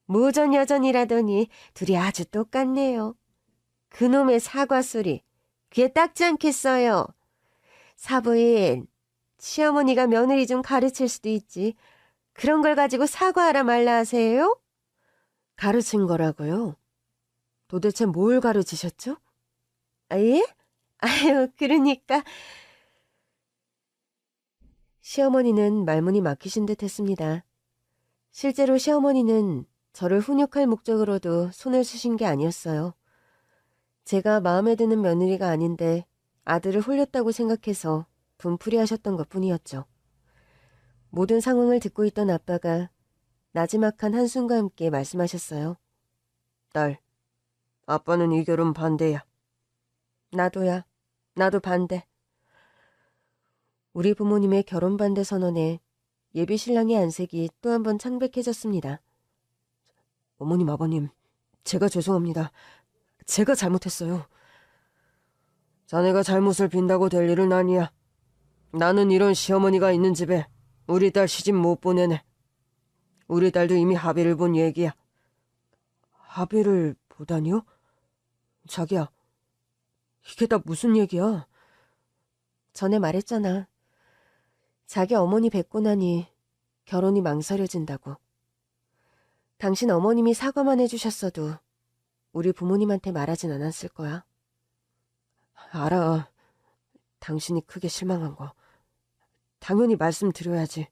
모전여전이라더니 둘이 아주 똑같네요. 그놈의 사과 소리 귀에 닦지 않겠어요. 사부인, 시어머니가 며느리 좀 가르칠 수도 있지. 그런 걸 가지고 사과하라 말라 하세요? 가르친 거라고요? 도대체 뭘 가르치셨죠? 예? 아유, 그러니까... 시어머니는 말문이 막히신 듯 했습니다. 실제로 시어머니는 저를 훈육할 목적으로도 손을 쓰신 게 아니었어요. 제가 마음에 드는 며느리가 아닌데 아들을 홀렸다고 생각해서 분풀이 하셨던 것뿐이었죠. 모든 상황을 듣고 있던 아빠가 나지막한 한숨과 함께 말씀하셨어요. 딸, 아빠는 이 결혼 반대야. 나도야. 나도 반대. 우리 부모님의 결혼 반대 선언에 예비 신랑의 안색이 또 한 번 창백해졌습니다. 어머님, 아버님, 제가 죄송합니다. 제가 잘못했어요. 자네가 잘못을 빈다고 될 일은 아니야. 나는 이런 시어머니가 있는 집에 우리 딸 시집 못 보내네. 우리 딸도 이미 합의를 본 얘기야. 합의를 보다니요? 자기야, 이게 다 무슨 얘기야? 전에 말했잖아. 자기 어머니 뵙고 나니 결혼이 망설여진다고. 당신 어머님이 사과만 해주셨어도 우리 부모님한테 말하진 않았을 거야. 알아. 당신이 크게 실망한 거. 당연히 말씀드려야지.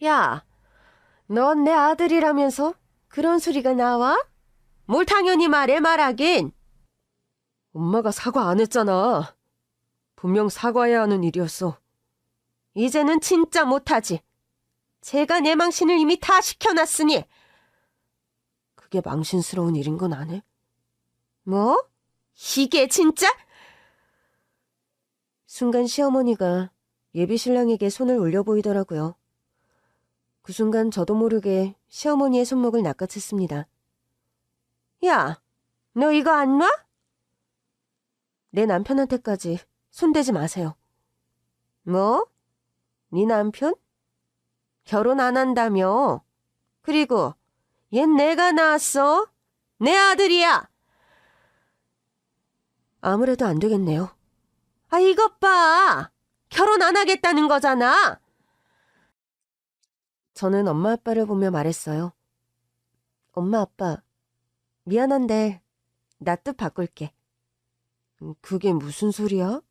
야, 넌 내 아들이라면서 그런 소리가 나와? 뭘 당연히 말하긴. 엄마가 사과 안 했잖아. 분명 사과해야 하는 일이었어. 이제는 진짜 못하지. 제가 내 망신을 이미 다 시켜놨으니. 그게 망신스러운 일인 건 안 해? 뭐? 이게 진짜? 순간 시어머니가 예비 신랑에게 손을 올려 보이더라고요. 그 순간 저도 모르게 시어머니의 손목을 낚아챘습니다. 야, 너 이거 안 놔? 내 남편한테까지 손대지 마세요. 뭐? 네 남편? 결혼 안 한다며? 그리고 얜 내가 낳았어? 내 아들이야. 아무래도 안 되겠네요. 아, 이것 봐! 결혼 안 하겠다는 거잖아! 저는 엄마 아빠를 보며 말했어요. 엄마 아빠, 미안한데 나 뜻 바꿀게. 그게 무슨 소리야?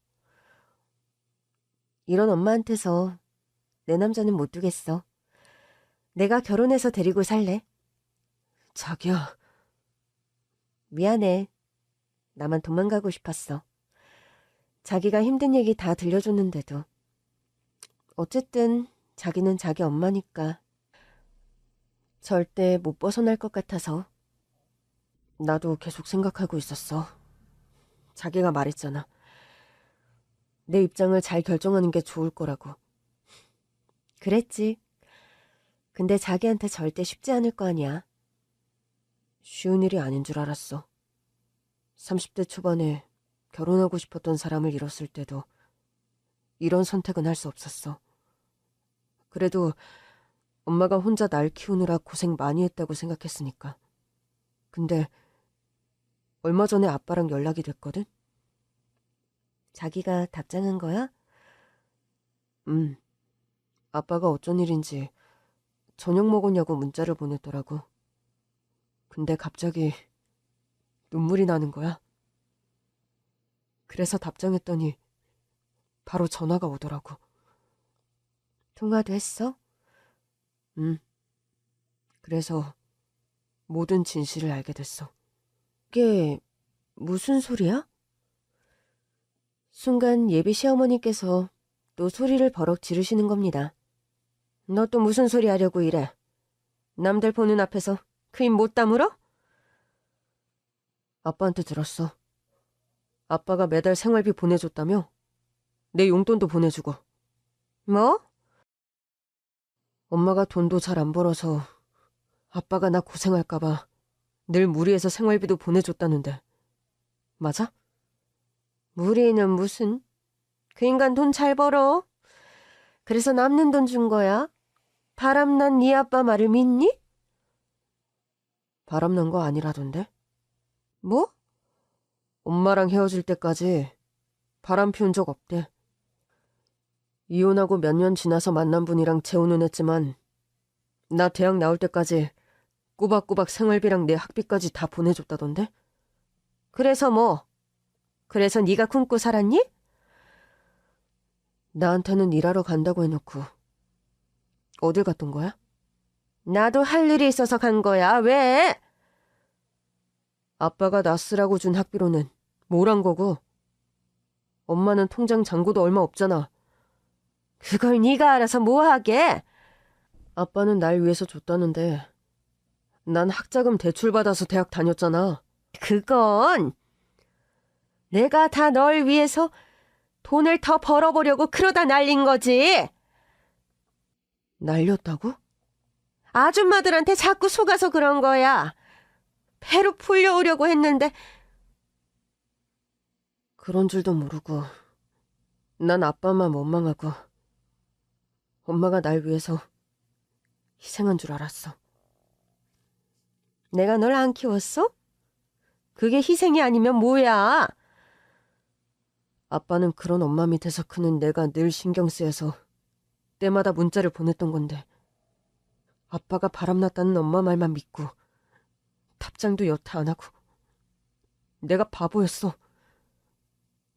이런 엄마한테서 내 남자는 못 두겠어. 내가 결혼해서 데리고 살래. 자기야. 미안해. 나만 도망가고 싶었어. 자기가 힘든 얘기 다 들려줬는데도. 어쨌든 자기는 자기 엄마니까 절대 못 벗어날 것 같아서. 나도 계속 생각하고 있었어. 자기가 말했잖아. 내 입장을 잘 결정하는 게 좋을 거라고. 그랬지. 근데 자기한테 절대 쉽지 않을 거 아니야. 쉬운 일이 아닌 줄 알았어. 30대 초반에 결혼하고 싶었던 사람을 잃었을 때도 이런 선택은 할 수 없었어. 그래도 엄마가 혼자 날 키우느라 고생 많이 했다고 생각했으니까. 근데 얼마 전에 아빠랑 연락이 됐거든? 자기가 답장한 거야? 아빠가 어쩐 일인지 저녁 먹었냐고 문자를 보냈더라고. 근데 갑자기 눈물이 나는 거야. 그래서 답장했더니 바로 전화가 오더라고. 통화도 했어? 그래서 모든 진실을 알게 됐어. 이게 무슨 소리야? 순간 예비 시어머니께서 또 소리를 버럭 지르시는 겁니다. 너 또 무슨 소리 하려고 이래? 남들 보는 앞에서 그 입 못 다물어? 아빠한테 들었어. 아빠가 매달 생활비 보내줬다며? 내 용돈도 보내주고. 뭐? 엄마가 돈도 잘 안 벌어서 아빠가 나 고생할까봐 늘 무리해서 생활비도 보내줬다는데. 맞아? 무리는 무슨? 그 인간 돈 잘 벌어. 그래서 남는 돈 준 거야? 바람난 네 아빠 말을 믿니? 바람난 거 아니라던데? 뭐? 엄마랑 헤어질 때까지 바람 피운 적 없대. 이혼하고 몇 년 지나서 만난 분이랑 재혼은 했지만 나 대학 나올 때까지 꼬박꼬박 생활비랑 내 학비까지 다 보내줬다던데? 그래서 뭐? 그래서 네가 굶고 살았니? 나한테는 일하러 간다고 해놓고 어딜 갔던 거야? 나도 할 일이 있어서 간 거야. 왜? 아빠가 나 쓰라고 준 학비로는 뭘 한 거고? 엄마는 통장 잔고도 얼마 없잖아. 그걸 네가 알아서 뭐 하게? 아빠는 날 위해서 줬다는데 난 학자금 대출받아서 대학 다녔잖아. 그건 내가 다 널 위해서 돈을 더 벌어보려고 그러다 날린 거지. 날렸다고? 아줌마들한테 자꾸 속아서 그런 거야. 배로 풀려오려고 했는데. 그런 줄도 모르고 난 아빠만 원망하고 엄마가 날 위해서 희생한 줄 알았어. 내가 널 안 키웠어? 그게 희생이 아니면 뭐야? 아빠는 그런 엄마 밑에서 크는 내가 늘 신경 쓰여서 때마다 문자를 보냈던 건데 아빠가 바람났다는 엄마 말만 믿고 답장도 여태 안 하고 내가 바보였어.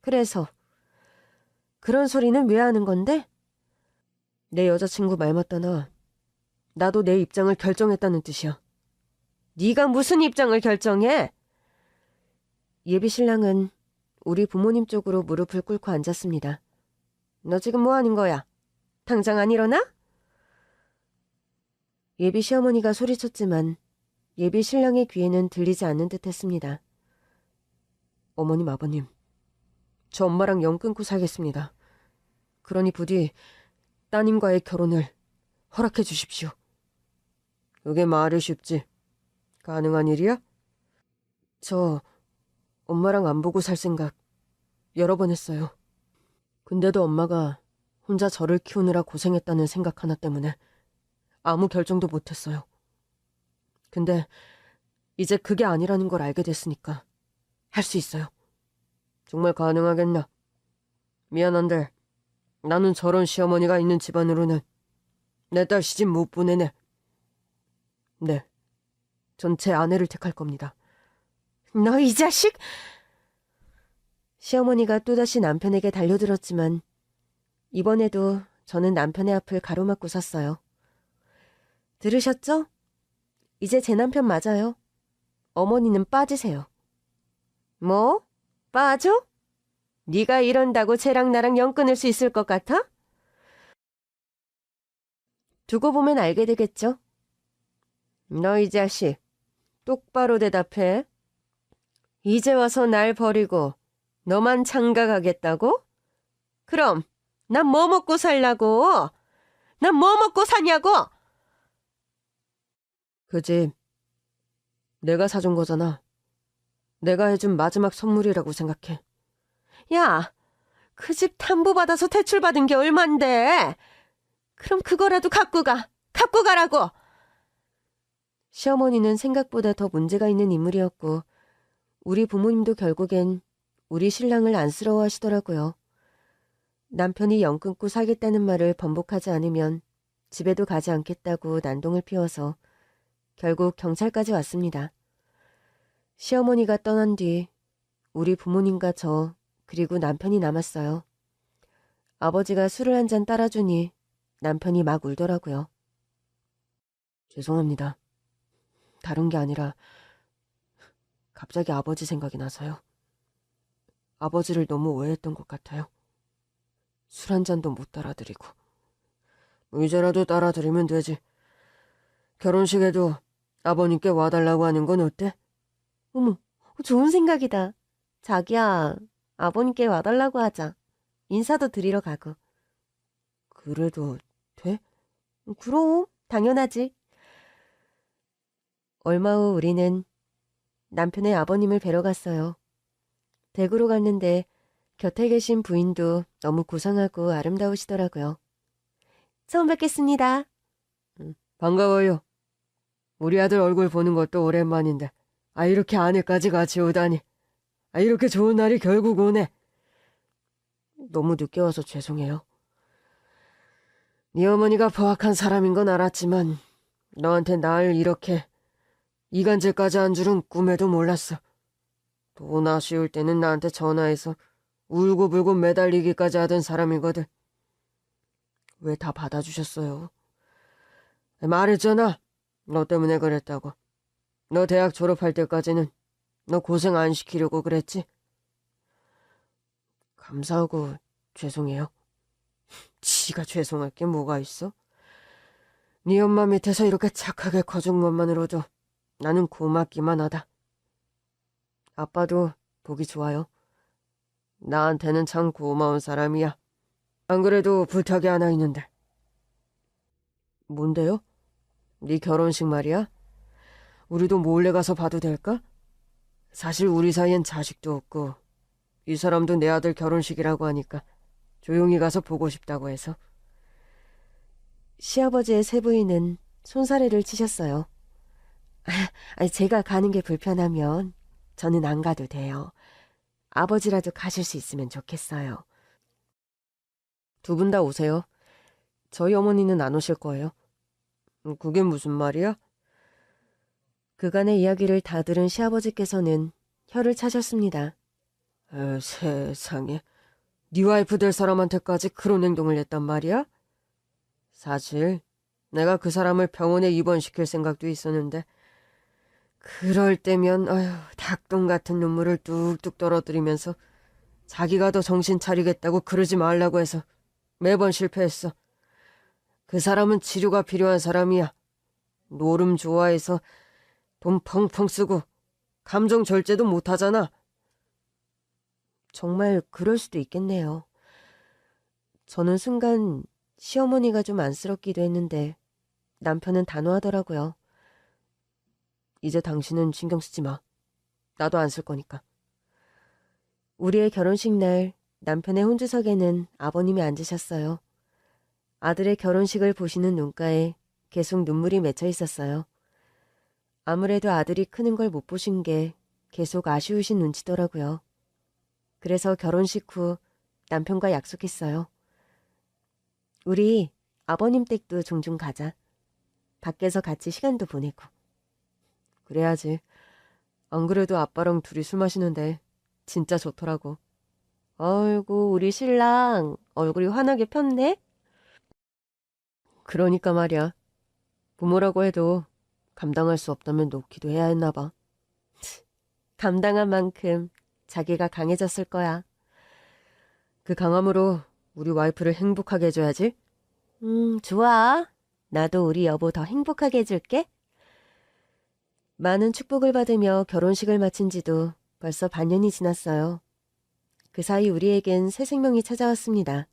그래서 그런 소리는 왜 하는 건데? 내 여자친구 말 맞다나 나도 내 입장을 결정했다는 뜻이야. 네가 무슨 입장을 결정해? 예비 신랑은 우리 부모님 쪽으로 무릎을 꿇고 앉았습니다. 너 지금 뭐 하는 거야? 당장 안 일어나? 예비 시어머니가 소리쳤지만 예비 신랑의 귀에는 들리지 않는 듯 했습니다. 어머님, 아버님, 저 엄마랑 영 끊고 살겠습니다. 그러니 부디 따님과의 결혼을 허락해 주십시오. 그게 말이 쉽지. 가능한 일이야? 저 엄마랑 안 보고 살 생각 여러 번 했어요. 근데도 엄마가 혼자 저를 키우느라 고생했다는 생각 하나 때문에 아무 결정도 못했어요. 근데 이제 그게 아니라는 걸 알게 됐으니까 할 수 있어요. 정말 가능하겠나? 미안한데 나는 저런 시어머니가 있는 집안으로는 내 딸 시집 못 보내네. 네, 전 제 아내를 택할 겁니다. 너 이 자식! 시어머니가 또다시 남편에게 달려들었지만 이번에도 저는 남편의 앞을 가로막고 섰어요. 들으셨죠? 이제 제 남편 맞아요. 어머니는 빠지세요. 뭐? 빠져? 네가 이런다고 쟤랑 나랑 연 끊을 수 있을 것 같아? 두고 보면 알게 되겠죠? 너 이 자식, 똑바로 대답해. 이제 와서 날 버리고 너만 장가가겠다고? 그럼 난 뭐 먹고 살라고? 난 뭐 먹고 사냐고? 그 집 내가 사준 거잖아. 내가 해준 마지막 선물이라고 생각해. 야, 그 집 담보받아서 대출받은 게 얼만데? 그럼 그거라도 갖고 가. 갖고 가라고. 시어머니는 생각보다 더 문제가 있는 인물이었고 우리 부모님도 결국엔 우리 신랑을 안쓰러워하시더라고요. 남편이 연 끊고 살겠다는 말을 번복하지 않으면 집에도 가지 않겠다고 난동을 피워서 결국 경찰까지 왔습니다. 시어머니가 떠난 뒤 우리 부모님과 저 그리고 남편이 남았어요. 아버지가 술을 한 잔 따라주니 남편이 막 울더라고요. 죄송합니다. 다른 게 아니라 갑자기 아버지 생각이 나서요. 아버지를 너무 오해했던 것 같아요. 술 한 잔도 못 따라드리고. 이제라도 따라드리면 되지. 결혼식에도 아버님께 와달라고 하는 건 어때? 어머, 좋은 생각이다. 자기야, 아버님께 와달라고 하자. 인사도 드리러 가고. 그래도 돼? 그럼, 당연하지. 얼마 후 우리는 남편의 아버님을 뵈러 갔어요. 댁으로 갔는데 곁에 계신 부인도 너무 고상하고 아름다우시더라고요. 처음 뵙겠습니다. 반가워요. 우리 아들 얼굴 보는 것도 오랜만인데 이렇게 아내까지 같이 오다니. 이렇게 좋은 날이 결국 오네. 너무 늦게 와서 죄송해요. 네 어머니가 포악한 사람인 건 알았지만 너한테 날 이렇게 이간질까지 한 줄은 꿈에도 몰랐어. 돈 아쉬울 때는 나한테 전화해서 울고불고 매달리기까지 하던 사람이거든. 왜 다 받아주셨어요? 말했잖아. 너 때문에 그랬다고. 너 대학 졸업할 때까지는 너 고생 안 시키려고 그랬지? 감사하고 죄송해요. 지가 죄송할 게 뭐가 있어? 네 엄마 밑에서 이렇게 착하게 커준 것만으로도 나는 고맙기만 하다. 아빠도 보기 좋아요. 나한테는 참 고마운 사람이야. 안 그래도 부탁이 하나 있는데. 뭔데요? 네 결혼식 말이야? 우리도 몰래 가서 봐도 될까? 사실 우리 사이엔 자식도 없고 이 사람도 내 아들 결혼식이라고 하니까 조용히 가서 보고 싶다고 해서. 시아버지의 세 부인은 손사래를 치셨어요. 제가 가는 게 불편하면 저는 안 가도 돼요. 아버지라도 가실 수 있으면 좋겠어요. 두 분 다 오세요. 저희 어머니는 안 오실 거예요. 그게 무슨 말이야? 그간의 이야기를 다 들은 시아버지께서는 혀를 차셨습니다. 세상에. 네 와이프 될 사람한테까지 그런 행동을 했단 말이야? 사실 내가 그 사람을 병원에 입원시킬 생각도 있었는데 그럴 때면 닭똥 같은 눈물을 뚝뚝 떨어뜨리면서 자기가 더 정신 차리겠다고 그러지 말라고 해서 매번 실패했어. 그 사람은 치료가 필요한 사람이야. 노름 좋아해서 돈 펑펑 쓰고 감정 절제도 못하잖아. 정말 그럴 수도 있겠네요. 저는 순간 시어머니가 좀 안쓰럽기도 했는데 남편은 단호하더라고요. 이제 당신은 신경 쓰지 마. 나도 안 쓸 거니까. 우리의 결혼식 날 남편의 혼주석에는 아버님이 앉으셨어요. 아들의 결혼식을 보시는 눈가에 계속 눈물이 맺혀 있었어요. 아무래도 아들이 크는 걸 못 보신 게 계속 아쉬우신 눈치더라고요. 그래서 결혼식 후 남편과 약속했어요. 우리 아버님 댁도 종종 가자. 밖에서 같이 시간도 보내고. 그래야지. 안 그래도 아빠랑 둘이 술 마시는데 진짜 좋더라고. 아이고, 우리 신랑 얼굴이 환하게 폈네? 그러니까 말이야. 부모라고 해도 감당할 수 없다면 놓기도 해야 했나 봐. 감당한 만큼 자기가 강해졌을 거야. 그 강함으로 우리 와이프를 행복하게 해줘야지. 좋아. 나도 우리 여보 더 행복하게 해줄게. 많은 축복을 받으며 결혼식을 마친 지도 벌써 반년이 지났어요. 그 사이 우리에겐 새 생명이 찾아왔습니다.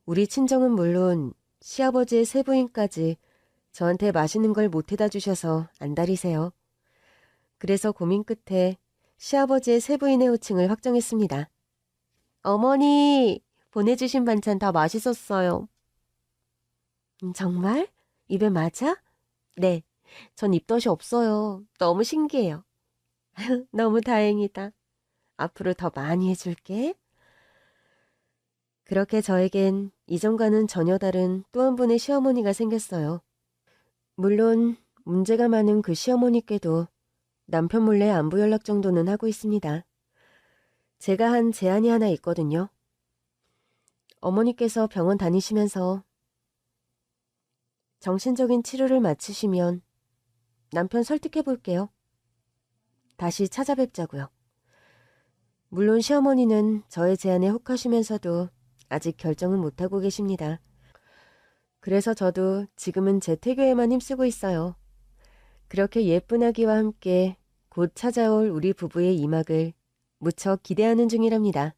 우리 친정은 물론 시아버지의 세 부인까지 저한테 맛있는 걸 못해다 주셔서 안달이세요. 그래서 고민 끝에 시아버지의 세 부인의 호칭을 확정했습니다. 어머니, 보내주신 반찬 다 맛있었어요. 정말? 입에 맞아? 네, 전 입덧이 없어요. 너무 신기해요. 너무 다행이다. 앞으로 더 많이 해줄게. 그렇게 저에겐 이전과는 전혀 다른 또 한 분의 시어머니가 생겼어요. 물론 문제가 많은 그 시어머니께도 남편 몰래 안부 연락 정도는 하고 있습니다. 제가 한 제안이 하나 있거든요. 어머니께서 병원 다니시면서 정신적인 치료를 마치시면 남편 설득해 볼게요. 다시 찾아뵙자고요. 물론 시어머니는 저의 제안에 혹하시면서도 아직 결정은 못하고 계십니다. 그래서 저도 지금은 제 태교에만 힘쓰고 있어요. 그렇게 예쁜 아기와 함께 곧 찾아올 우리 부부의 이막을 무척 기대하는 중이랍니다.